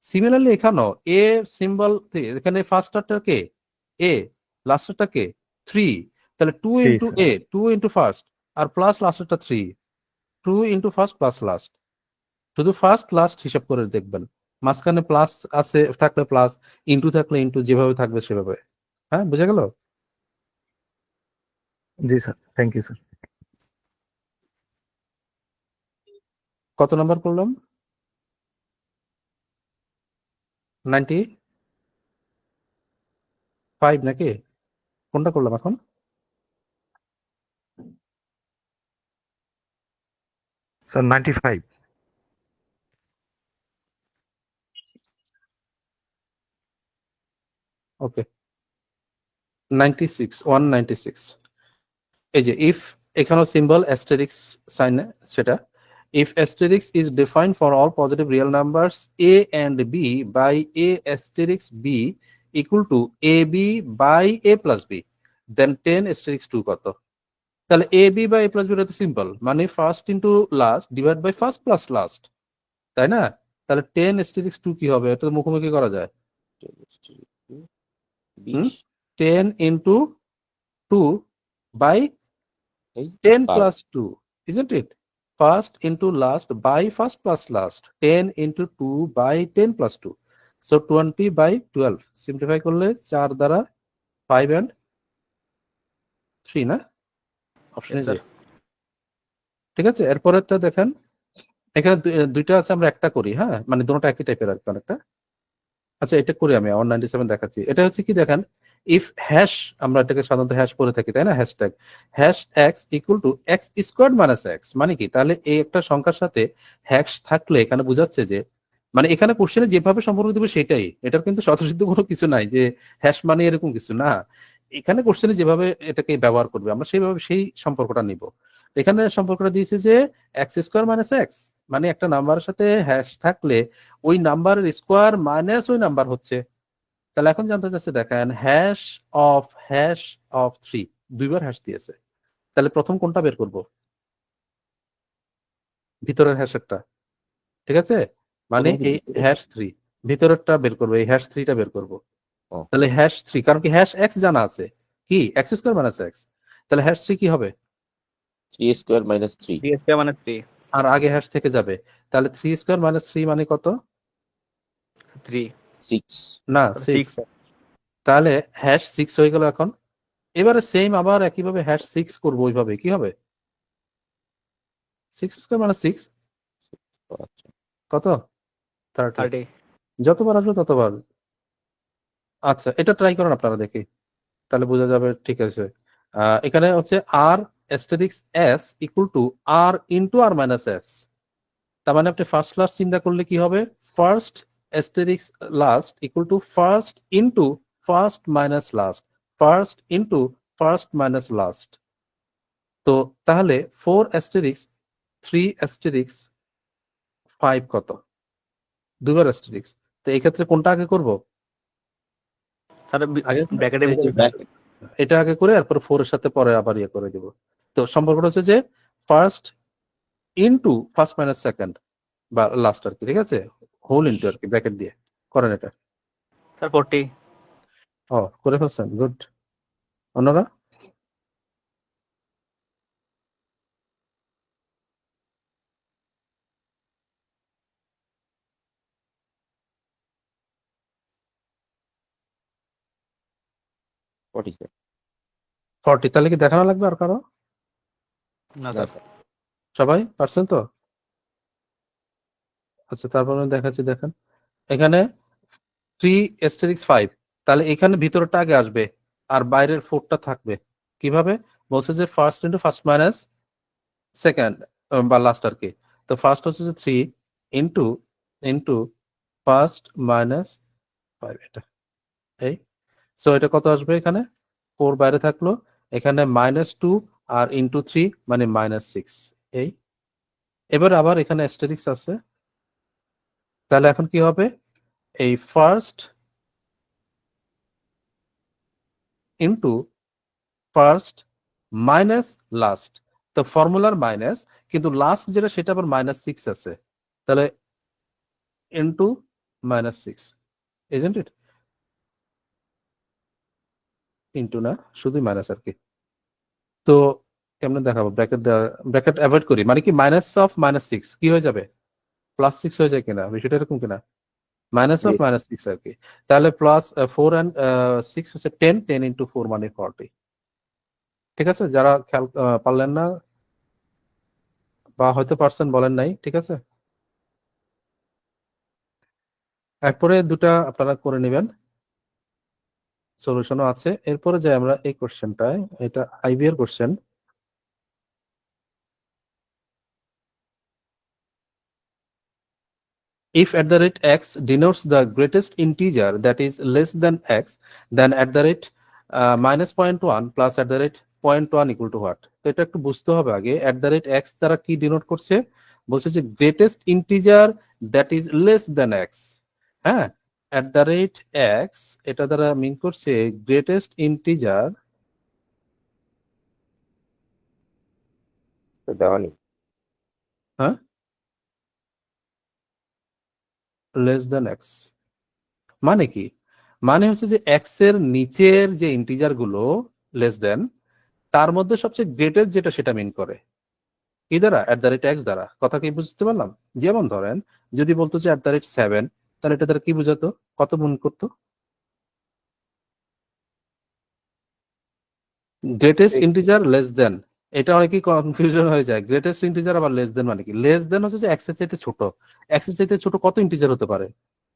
সিমিলারলি এখানেও এ সিম্বল, এখানে ফার্স্টারটা কে এ, লাস্টারটা কে 3। তাহলে 2 Three, into sir. এ, 2 into ফার্স্ট আর প্লাস লাস্টারটা 3, 2 into ফার্স্ট প্লাস লাস্ট। শুধু ফার্স্ট লাস্ট হিসাব করে দেখবেন, মাঝখানে প্লাস আছে থাকলে প্লাস, ইন্টু থাকলে ইন্টু, যেভাবে থাকবে সেভাবে। হ্যাঁ, বুঝা গেল? জি স্যার, থ্যাংক ইউ স্যার। কত নাম্বার করলাম, 95 নাকি, কোনটা করলাম এখন? স্যার 95। ওকে, 96, 196। এই যে ইফ, এখানেও সিম্বল অ্যাস্টেরিক্স সাইন, সেটা if asterisk is defined for all positive real numbers a and b by a asterisk b equal to ab by a plus b, then 10 asterisk 2 কত? তাহলে a b by a plus b এটা তো simple, মানে first into last divide by first plus last, তাই না? তাহলে 10 asterisk 2 কি হবে, এটা তো মুখোমুখি করা যায়। 20 10 into 2 by এই 10 12 plus 2, isn't it? First into last by first plus last, 10 into 2 by 10 plus 2. So 20 by 12. Simplify করলে 4 দ্বারা 5 and 3 না? Option Yes, is sir. ঠিক আছে। এরপরেরটা দেখেন, এখানে দুইটা আছে, আমরা একটা করি, হ্যাঁ, মানে দুটোটা একই টাইপের আর কি অনেকটা। আচ্ছা, এটা করি আমি 197 দেখাচ্ছি। এটা হচ্ছে কি দেখেন, ইফ হ্যাশ, আমরা এটাকে সাধারণত হ্যাশ করে থাকি তাই না, hashtag hash x equal to x square minus x, মানে কি, তাহলে এই একটা সংখ্যার সাথে হ্যাশ থাকলে এখানে বোঝাচ্ছে যে, মানে এখানে কোশ্চেনে যেভাবে সম্পর্ক দেবে সেটাই, এটার কিন্তু স্বতঃসিদ্ধ কোনো কিছু নাই যে হ্যাশ মানে এরকম কিছু না। এখানে কোশ্চেনে যেভাবে এটাকে ব্যবহার করবে আমরা সেইভাবে সেই সম্পর্কটা নিব। এখানে সম্পর্কটা দিয়েছে যে এক্স স্কোয়ার মাইনাস এক্স, মানে একটা নাম্বারের সাথে হ্যাশ থাকলে ওই নাম্বারের স্কোয়ার মাইনাস ওই নাম্বার হচ্ছে। তাহলে এখন জানতে চাচ্ছে দেখেন, হ্যাশ অফ 3, দুইবার হ্যাশ দিয়েছে, তাহলে প্রথম কোনটা বের করব, ভিতরের হ্যাশেরটা, ঠিক আছে, মানে প্রথম কি এই দিতে? হ্যাশ 3 ভিতরেরটা বের করবো, এই হ্যাশ 3টা বের করব। ও। তাহলে হ্যাশ 3, কারণ কি হ্যাশ এক্স জানা আছে, কি এক্স স্কোয়ার মাইনাস এক্স, তাহলে হ্যাশ 3 কি হবে, 3 স্কয়ার মাইনাস 3 3 স্কয়ার মানে 3, আর আগে হ্যাশ থেকে যাবে, তাহলে 3 স্কোয়ার মাইনাস 3 মানে কত, 3 6 না 6 6। তাহলে হ্যাশ 6 হয়ে গেল। এখন এবারে সেম আবার একইভাবে হ্যাশ 6 করবো, ওইভাবে কি হবে, 6 স্কোয়ার মানে 6 আচ্ছা কত, 30। 30। যতবার আসবে ততবার। আচ্ছা, এটা ট্রাই করেন আপনারা দেখি, তাহলে বোঝা যাবে ঠিক আছে। এখানে হচ্ছে r asterisk s equal to r into r minus s. তার মানে আপনি ফার্স্ট ক্লাস চিন্তা করলে কি হবে, first asterisk last equal to first into first minus last, first into first minus last. তো তাহলে 4 অ্যাস্টেরিক্স 3 অ্যাস্টেরিক্স 5 কত, দুবার অ্যাস্টেরিক্স। তো এই ক্ষেত্রে কোনটা আগে করব? স্যার আগে ব্র্যাকেটের ভিতরে এটা আগে করে এরপর 4 এর সাথে পরে আবার ইয়ে করে দিব। তো সম্পর্কটা হচ্ছে যে first into first minus second বা লাস্ট আর কি, ঠিক আছে, হোল ইনটু আর কি, ব্র্যাকেট দিয়ে করেন এটা। স্যার 40। ও করে ফেলছেন, গুড। অন্যরা? Forty sir. 40। তাহলে কি দেখানো লাগবে আর কারো? না না স্যার। স্যার। সবাই পারছেন তো? আচ্ছা, তারপর আমি দেখাচ্ছি, দেখেন এখানে 3 অ্যাস্টেরিক্স 5, তাহলে এখানে ভিতরটা আগে আসবে আর বাইরের 4টা থাকবে। কিভাবে বলছে যে first into first minus second বা লাস্ট আর কি। তো ফার্স্ট হচ্ছে যে 3 ইনটু ইনটু ফার্স্ট মাইনাস 5, এটা এই। সো এটা কত আসবে, এখানে 4 বাইরে থাকলো, এখানে -2 আর ইনটু 3 মানে -6 এই। এবার আবার এখানে অ্যাস্টেরিক্স আছে, তাহলে এখন কি হবে, এই first into first minus last. তো ফর্মুলার মাইনাস, কিন্তু লাস্ট যেটা সেটা আবার -6 আছে, তাহলে ইনটু -6, ইজন্ট ইট? ইনটু না, শুধু মাইনাস আর কি। তো কেমনে দেখাবো, ব্র্যাকেট অ্যাভয়েড করি, মানে কি মাইনাস অফ -6 কি হয়ে যাবে, +6 হয়ে যায় কিনা, বিষয়টা এরকম কিনা, মাইনাস অফ -6 আর কি। তাহলে প্লাস 4 and 6 হচ্ছে 10, 10 ইন্টু 4 মানে 40। ঠিক আছে, যারা খেয়াল পারলেন না বা হয়তো পারছেন বলেন নাই, ঠিক আছে। এরপরে দুটা আপনারা করে নেবেন, সলিউশনও আছে। এরপরে যাই আমরা এই কোশ্চেনটায়, এটা আইবি এর question. If @x denotes the greatest integer that is less than x, then -0.1 plus @0.1 equal to what? তো এটা একটু বুঝতে হবে আগে, @x দ্বারা কি ডিনোট করছে, বলছে যে greatest integer that is less than x। হ্যাঁ, @x এটা দ্বারা মিন করছে গ্রেটেস্ট ইন্টিজার তো দেওয়া নেই। লেস দেন এক্স মানে কি, মানে হচ্ছে যে এক্স এর নিচের যে ইন্টিজার গুলো লেস দেন, তার মধ্যে সবচেয়ে গ্রেটেস্ট যেটা সেটা মিন করে কি দ্বারা, @x দ্বারা। কথা কি বুঝতে পারলাম? যেমন ধরেন যদি বলতো যে @7, তাহলে এটা দ্বারা কি বোঝাতো, কত গুণ করতো, গ্রেটেস্ট ইন্টিজার লেস দেন। এটা অনেকেই কনফিউশন হয়ে যায়, গ্রেটেস্ট ইন্টিজার আবার লেস দেন মানে কি। লেস দেন হচ্ছে যে এক্স এর চাইতে ছোট, এক্স এর চাইতে ছোট কত ইন্টিজার হতে পারে,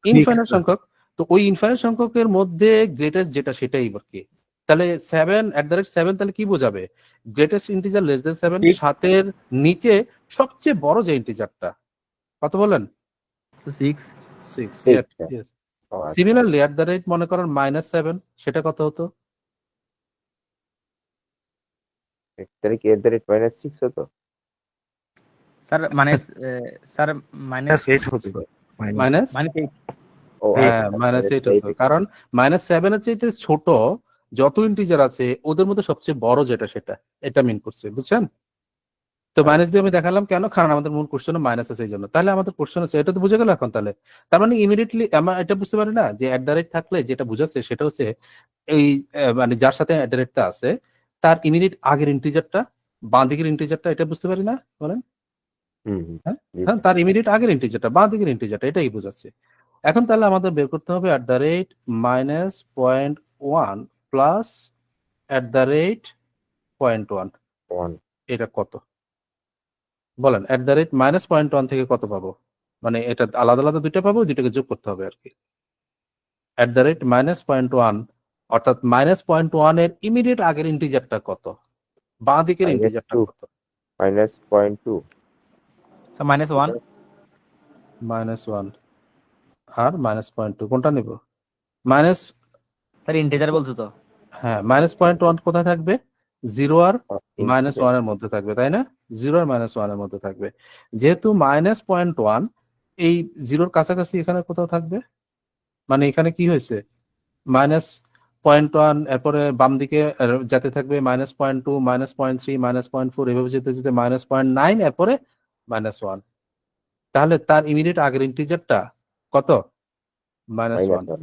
ইনফাইনাইট সংখ্যক। তো ওই ইনফাইনাইট সংখ্যকের মধ্যে গ্রেটেস্ট যেটা সেটাই আর কি। তাহলে 7 তাহলে কি বোঝাবে, গ্রেটেস্ট ইন্টিজার লেস দেন 7, 7 নিচে সবচেয়ে বড় যে ইন্টিজারটা, কত বলেন, 6। 6। Six, সিমিলারলি মনে করেন -7, সেটা কত হতো, তাহলে কি -6 হতো? স্যার মানে স্যার মাইনাস -8 হতে পারে। মাইনাস ও হ্যাঁ -8 হতো, কারণ -7 এর চাইতে ছোট যত ইন্টিজার আছে ওদের মধ্যে সবচেয়ে বড় যেটা সেটা, এটা মিন করছে, বুঝছেন? তো মাইনাস দিয়ে আমি দেখালাম কেন, কারণ আমাদের মূল কোশ্চেন মাইনাস আছে এই জন্য। তাহলে আমাদের কোশ্চেন আছে, এটা তো বুঝে গেল এখন। তাহলে তার মানে ইমিডিয়েটলি আমরা এটা বুঝতে পারি না যে থাকলে যেটা বুঝাচ্ছে সেটা হচ্ছে এই মানে যার সাথে টা আছে তার ইমিডিয়েট আগের ইন্টিজারটা, বাঁ দিকের ইন্টিজারটা, এটা বুঝতে পারি না বলেন? হ্যাঁ, তার ইমিডিয়েট আগের ইন্টিজারটা, বাঁ দিকের ইন্টিজারটা, এটাই বোঝাচ্ছে। এখন তাহলে আমাদের বের করতে হবে -0.1 প্লাস @0.1, এটা কত বলেন, @-0.1 থেকে কত পাবো, মানে এটা আলাদা আলাদা দুইটা পাবো, দুইটাকে যোগ করতে হবে আর কি। @-0.1 অর্থাৎ -0.1 এর ইমিডিয়েট আগের ইন্টিজারটা কত, বাঁ দিকের -2 ইন্টিজারটা কত? -0.2 স্যার -1 -1 আর -0.2 কোনটা নিব? মাইনাস, স্যার ইন্টিজার বলছো তো? হ্যাঁ, -0.1 কোথায় থাকবে? 0 আর integer। -1 এর মধ্যে থাকবে, তাই না? 0 আর -1 এর মধ্যে থাকবে। যেহেতু -0.1 এই 0-র কাছাকাছি এখানে কোথাও থাকবে, মানে এখানে কি হয়েছে, -0.1 এরপরে বাম দিকে যেতে থাকবে -0.2, -0.3, -0.4, এভাবে যেতে যেতে -0.9, এরপরে -1। তাহলে তার ইমিডিয়েট আগের ইন্টিজারটা কত? -1। -1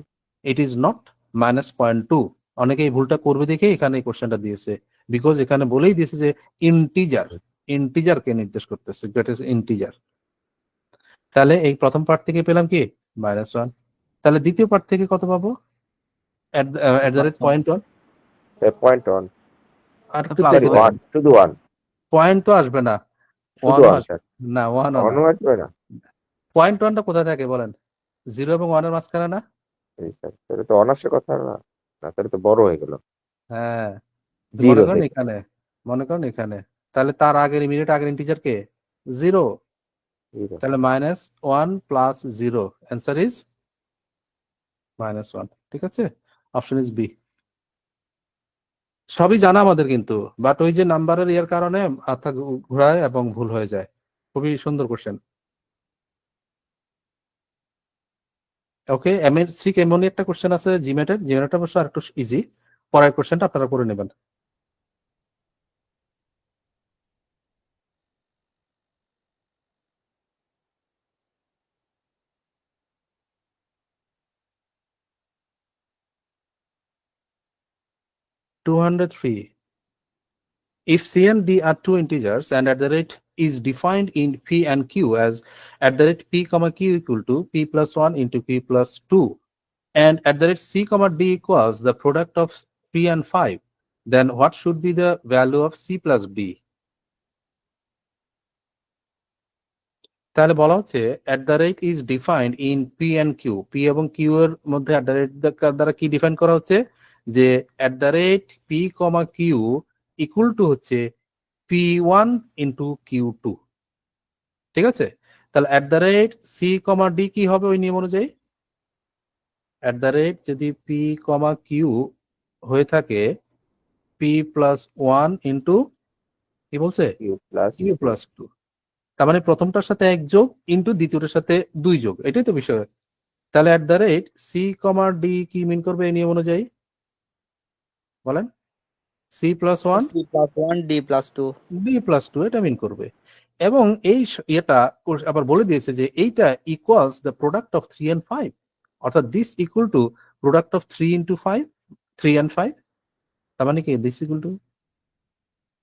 ইট ইজ নট -0.2। অনেকে এই ভুলটা করবে দেখে এখানে এই কোশ্চেনটা দিয়েছে, বিকজ এখানে বলেই দিয়েছে যে ইন্টিজারকে নির্দেশ করতেছে, গ্রেটেস্ট ইন্টিজার। তাহলে এই প্রথম পার্ট থেকে পেলাম কি? -1। তাহলে দ্বিতীয় পার্ট থেকে কত পাবো? at the rate point 1 0.1 আর একটু Plus চেক সরি one। 1 শুধু 1 পয়েন্ট তো আসবে না, শুধু 1 1 আসবে স্যার না, 1 অন্য আসবে না। পয়েন্ট 1টা কোথায় থাকে বলেন? 0 এবং 1 এর মাঝখানে না? এই স্যার তাহলে তো অনার্সের কথা না, না তাহলে তো বড় হয়ে গেল হ্যাঁ, মনে জিরো করেন থেকে। এখানে, মনে করেন এখানে, তাহলে তার আগের ইমিডিয়েট আগের ইন্টিজার কে? 0। Zero। তাহলে -1 + 0, অ্যান্সার ইজ -1। ঠিক আছে, অপশন ইজ বি। সবই জানা আমাদের কিন্তু, বাট ওই যে নাম্বারের ইয়ার কারণে মাথা ঘোরায় এবং ভুল হয়ে যায়। খুবই সুন্দর কোশ্চেন। ওকে, ঠিক এমনই একটা কোশ্চেন আছে জিমেটের অবশ্য আর একটু ইজি। পরের কোশ্চেনটা আপনারা করে নেবেন। $203. If C and D are two integers and at the rate is defined in P and Q as at the rate P, Q equal to P plus 1 into P plus 2 and at the rate C, D equals the product of 3 and 5, then what should be the value of C plus D? তাহলে বলা হচ্ছে at the rate is defined in P and Q, P এবং Q এর মধ্যে at the rate দ্বারা কি define করা হচ্ছে, যে at the rate P, Q equal to হচ্ছে P1 into Q2। ঠিক আছে, তাহলে at the rate C, D কি হবে ওই নিয়ম অনুযায়ী? at the rate যদি P, Q হয়ে থাকে P plus 1 into কি বলছে? Q plus 2। তার মানে প্রথমটার সাথে 1 যোগ ইন্টু দ্বিতীয়টার সাথে 2 যোগ, এটাই তো বিষয়। তাহলে at the rate C, D কি মিন করবে এই নিয়ম অনুযায়ী বলেন? C plus 1 C plus 1 D plus 2 D plus 2 এটা মিন করবে। এবং এই এটা আবার বলে দিয়েছে যে এইটা equals the product of 3 and 5, অর্থাৎ this equal to product of 3 into 5, 3 and 5। তার মানে কি দিস ইকুয়াল টু,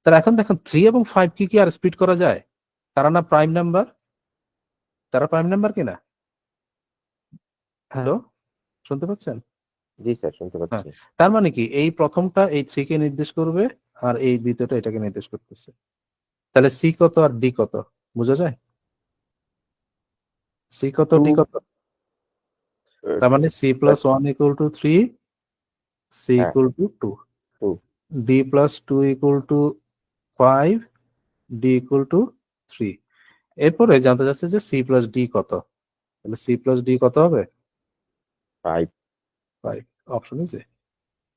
তাহলে এখন দেখেন 3 এবং 5 কি আর স্প্লিট করা যায়? তারা না প্রাইম নাম্বার, তারা প্রাইম নাম্বার কিনা? হ্যালো, শুনতে পাচ্ছেন? জি স্যার শুনতে পাচ্ছি। তার মানে কি এই প্রথমটা এই 3 কে নির্দেশ করবে আর এই দ্বিতীয়টা এটাকে নির্দেশ করতেছে। তাহলে সি কত আর ডি কত বোঝা যায়? সি কত ডি কত? তার মানে c plus 1 equal to 3, c হ্যাঁ। Equal to 2, 2 d plus 2 equal to 5, d equal to 3। এরপরে জানতে চাচ্ছে যে সি প্লাস ডি কত, তাহলে সি প্লাস ডি কত হবে? 5 5, অপশন ইজ এ।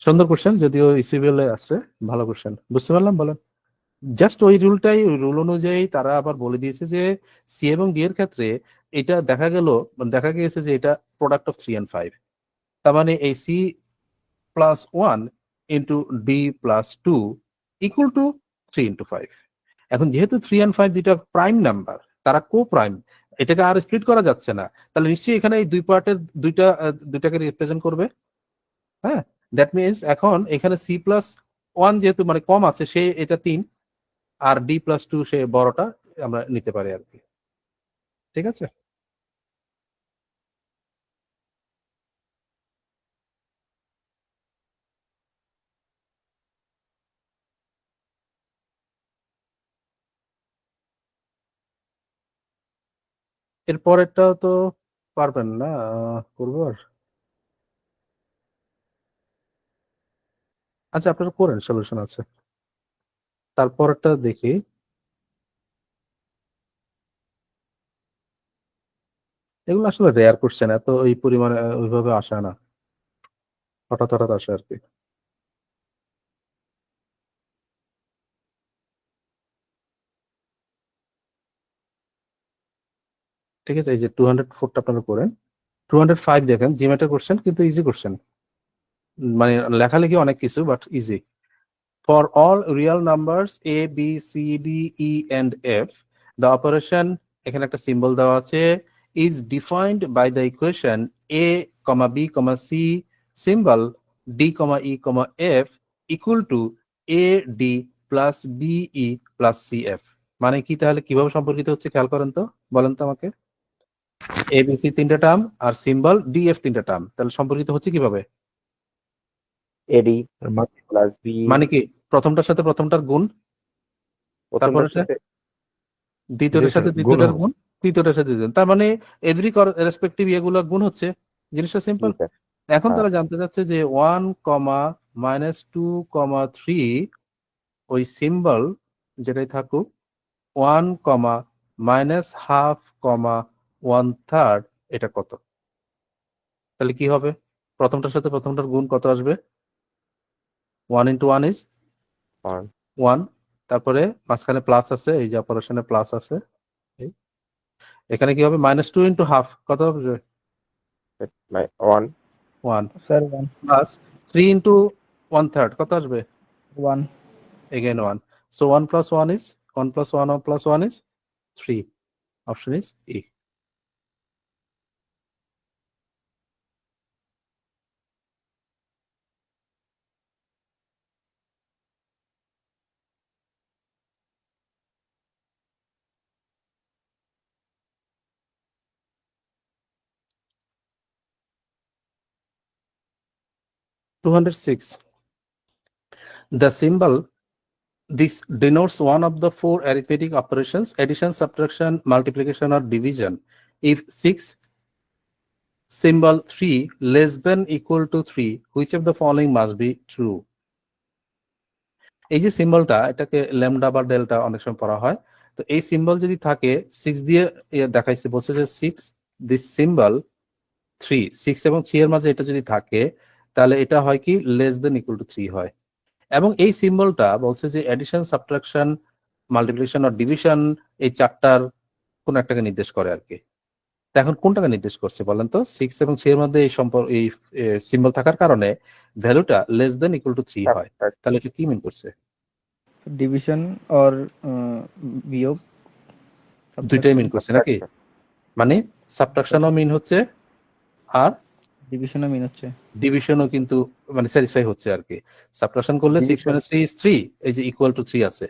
সুন্দর কোশ্চেন, যদিও ইসিবিএল এ আসছে, ভালো কোশ্চেন, বুঝতে পারলাম বলেন? জাস্ট ওই রুল অনুযায়ী তারা আবার বলে দিয়েছে যে সি এবং ডি এর ক্ষেত্রে এটা দেখা গিয়েছে যে এটা প্রোডাক্ট অফ 3 and 5। তার মানে এই C plus 1 into D plus 2 equal to 3 into 5। এখন যেহেতু 3 and 5 দুইটা প্রাইম নাম্বার, তারা কো প্রাইম, এটাকে আর স্প্লিট করা যাচ্ছে না, তাহলে নিশ্চয়ই এখানে এই দুই পার্টের দুইটাকে রিপ্রেজেন্ট করবে। হ্যাঁ, দ্যাট মিনস এখন এখানে সি প্লাস 1 যেহেতু মানে কম আছে, সে এটা 3, আর ডি প্লাস 2 সে বড়টা আমরা নিতে পারি আর কি। ঠিক আছে, এরপরেরটাও তো পারবেন না, করবো আর আচ্ছা আপনারা করেন, সলিউশন আছে। তারপরটা দেখি, এগুলো আসলে রেয়ার কোশ্চেন, এত এই পরিমাণে ওইভাবে আসে না, হঠাৎ হঠাৎ আসে আর কি। ঠিক আছে, এই যে 204টা আপনারা করেন। 205 দেখেন জিমেটের কোশ্চেন, কিন্তু ইজি কোশ্চেন, মানে লেখালেখি অনেক কিছু but easy. For all real numbers A B C D E and F the operation, এখানে একটা সিম্বল দেওয়া আছে, is defined by the equation A comma B comma C symbol D comma E comma F equal to A D plus B E plus C F. মানে কি, তাহলে কিভাবে সম্পর্কিত হচ্ছে খেয়াল করেন তো, বলেন তো আমাকে। এ বি সি তিনটা টার্ম আর সিম্বল ডি এফ তিনটা টার্ম, তাহলে সম্পর্কিত হচ্ছে কিভাবে? এডি প্লাস বি, মানে কি, প্রথমটার সাথে প্রথমটার গুণ, তারপরে প্রথমটার সাথে দ্বিতীয়টার জি সাথে স্যার, গুণ দ্বিতীয়টার হবে। গুণ, তৃতীয়টার সাথে দ্বিতীয়, তার মানে এভরি রেসপেক্টিভ এগুলো গুণ হচ্ছে, জিনিসটা জি সিম্পল। স্যার। এখন হ্যাঁ, তারা জানতে চাচ্ছে যে 1 কমা -2, 3 ওই সিম্বল যেটাই থাকুক, 1 কমা -1/2 কমা 1/3 এটা কত? তাহলে কি হবে, প্রথমটার সাথে প্রথমটার গুণ কত আসবে? 1 × 1 ইজ ওয়ান 1, তারপরে মাঝখানে প্লাস আছে, এই যে অপারেশনে প্লাস আছে, এই। এখানে কি হবে, -2 × 1/2 কত হবে? ওয়ান 1 স্যার 1 প্লাস 3 × 1/3 কত আসবে? 1 Again 1. So 1 plus 1 is 1 plus 1 plus 1 is 3. Option is E. (206) The symbol this denotes one of the four arithmetic operations: addition, subtraction, multiplication, or division. If 6 symbol 3 less than equal to 3, which of the following must be true? এই যে সিম্বলটা, এটাকে lambda বা delta অনেক সময় পড়া হয়। তো এই সিম্বল যদি থাকে, 6 দিয়ে দেখাইছে, বলছে যে 6 দিস সিম্বল 3, 6 এবং 3 এর মাঝে এটা যদি থাকে, তাহলে এটা হয় কি, লেস দেন ইকুয়াল টু 3 হয়। এবং এই সিম্বলটা বলছে যে এডিশন, সাবট্রাকশন, মাল্টিপ্লিকেশন আর ডিভিশন, এই চারটার কোন একটাকে নির্দেশ করে আর কি। তা এখন কোনটাকে নির্দেশ করছে বলেন তো? 6 এবং 3 এর মধ্যে এই সম্পর্ক, এই সিম্বল থাকার কারণে ভ্যালুটা লেস দেন ইকুয়াল টু 3 হয়। তাহলে এটা কি মিন করছে? ডিভিশন অর বিয়োগ, দুইটাই মিন করছে নাকি? মানে সাবট্রাকশনও মিন হচ্ছে আর ডিভিশনও মিন হচ্ছে। ডিভিশনও কিন্তু মানে স্যাটিসফাই হচ্ছে আর কি। সাবট্রাকশন করলে 6 - 3 is 3, এই যে ইকুয়াল টু 3 আছে।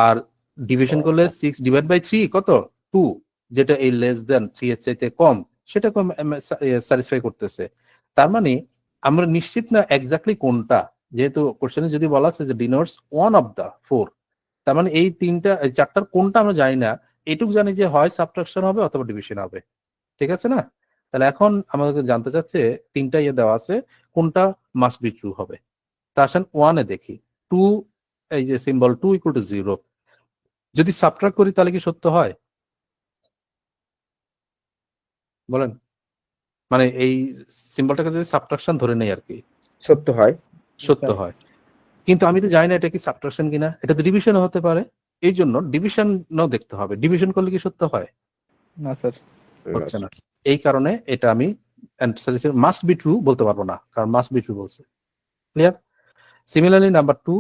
আর ডিভিশন করলে 6 ডিভাইড বাই 3 কত? 2, যেটা এই লেস দেন 3 এর চাইতে কম, সেটা কম স্যাটিসফাই করতেছে। তার মানে আমরা নিশ্চিত না এক্স্যাক্টলি কোনটা, যেহেতু কোশ্চেনে যদি বলা আছে যে denotes one of the four, তার মানে এই তিনটা, এই চারটার কোনটা আমরা জানি না, এটুকু জানি যে হয় সাবট্রাকশন হবে অথবা ডিভিশন হবে। ঠিক আছে না? তাহলে এখন আমাদেরকে জানতে চাচ্ছে, তিনটা ইয়ে দেওয়া আছে, কোনটা মাস্ট বি ট্রু হবে। তা আসেন 1 এ দেখি। 2, এই যে সিম্বল 2 = 0, যদি সাবট্রাক্ট করি তাহলে কি সত্য হয় বলেন? মানে এই সিম্বলটাকে যদি সাবট্রাকশন ধরে নেই আর কি, সত্য হয়। সত্য হয়। কিন্তু আমি তো জানি না এটা কি সাবট্রাকশন কিনা, এটা তো ডিভিশনও হতে পারে। এই জন্য ডিভিশনও দেখতে হবে, ডিভিশন করলে কি সত্য হয়? না স্যার, হচ্ছে না। এই কারণে এটা আমি মাস্ট বি ট্রু বলতে পারবো না, কারণ মাস্ট বি ট্রু বলছে। ক্লিয়ার? সিমিলারলি নাম্বার 2,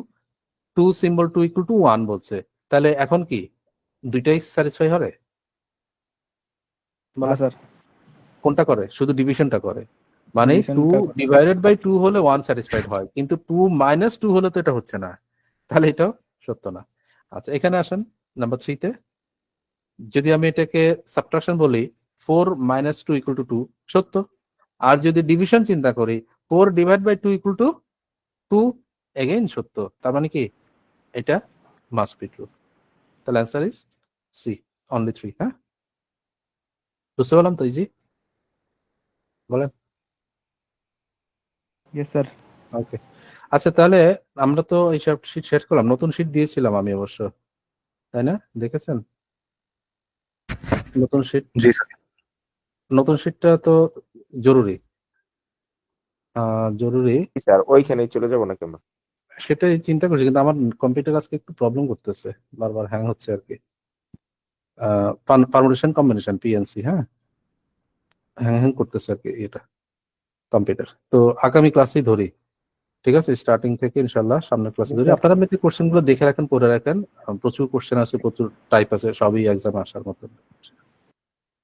2 সিম্বল 2 = 1 বলছে, তাহলে এখন কি দুইটাই স্যাটিসফাই হবে? না স্যার, কোনটা করে? শুধু ডিভিশনটা করে। মানে 2 ডিভিশনটা করে। ডিভাইডেড বাই 2 হলে 1 স্যাটিসফাইড হয়, কিন্তু 2 - 2 হলে তো এটা হচ্ছে না, তাহলে এটাও সত্য না। আচ্ছা, এখানে আসেন নাম্বার 3 তে। যদি আমি এটাকে সাবট্রাকশন বলি, 4 - 2 = 2, সত্য। আর যদি ডিভিশন চিন্তা করি, 4 ডিভাইড বাই 2 = 2, এগেইন সত্য। তার মানে কি এটা মাস্ট বি ট্রু। তাহলে অ্যান্সার ইজ সি, অনলি 3। হ্যাঁ, বুঝতে পারলাম তো? ইজি, বলেন। Yes sir. ওকে, আচ্ছা তাহলে আমরা তো এইসব শীট শেষ করলাম, নতুন শীট দিয়েছিলাম আমি অবশ্য, তাই না? দেখেছেন নতুন শীট? জি স্যার। নতুন শীটটা তো জরুরি, জরুরি, স্যার ওইখানেই চলে যাবো নাকি আমরা? সেটাই চিন্তা করছি, কিন্তু আমার কম্পিউটার আজকে একটু প্রবলেম করতেছে, বারবার হ্যাং হচ্ছে আর কি। পারমুটেশন কম্বিনেশন পিএনসি, হ্যাঁ, হ্যাং হ্যাং করতেছে আর কি এটা কম্পিউটার। তো আগামী ক্লাসেই ধরি, ঠিক আছে? স্টার্টিং থেকে ইনশাল্লাহ সামনের ক্লাসে ধরি। আপনারা মেয়েদের কোশ্চেন গুলো দেখে রাখেন, পড়ে রাখেন, প্রচুর কোশ্চেন আছে, প্রচুর টাইপ আছে, সবই এক্সামে আসার মতো।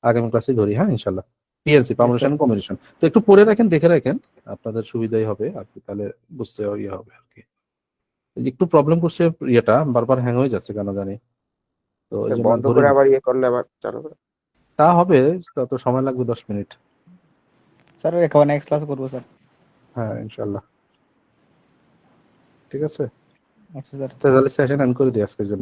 আগামী ক্লাসে ধরি, হ্যাঁ ইনশাল্লাহ। পিএনসি পারমুটেশন কম্বিনেশন তো একটু পড়ে রাখেন, দেখে রাখেন, আপনাদের সুবিধাই হবে আর কি, তাহলে বুঝতে ইয়ে হবে আর কি। এই যে একটু প্রবলেম করছে ইয়েটা, বারবার হ্যাং হয়ে যাচ্ছে কেন জানি, তো এই জন্য বন্ধ ধরে করে নিই। আবার ইয়ে করলে আবার চালু করে। তা হবে, তত সময় লাগবে 10 মিনিট। স্যার একেবারে নেক্সট ক্লাস করবো স্যার। হ্যাঁ ইনশাল্লাহ, ঠিক আছে। আচ্ছা স্যার। তাহলে সেশন এন্ড করে দিই আজকের জন্য।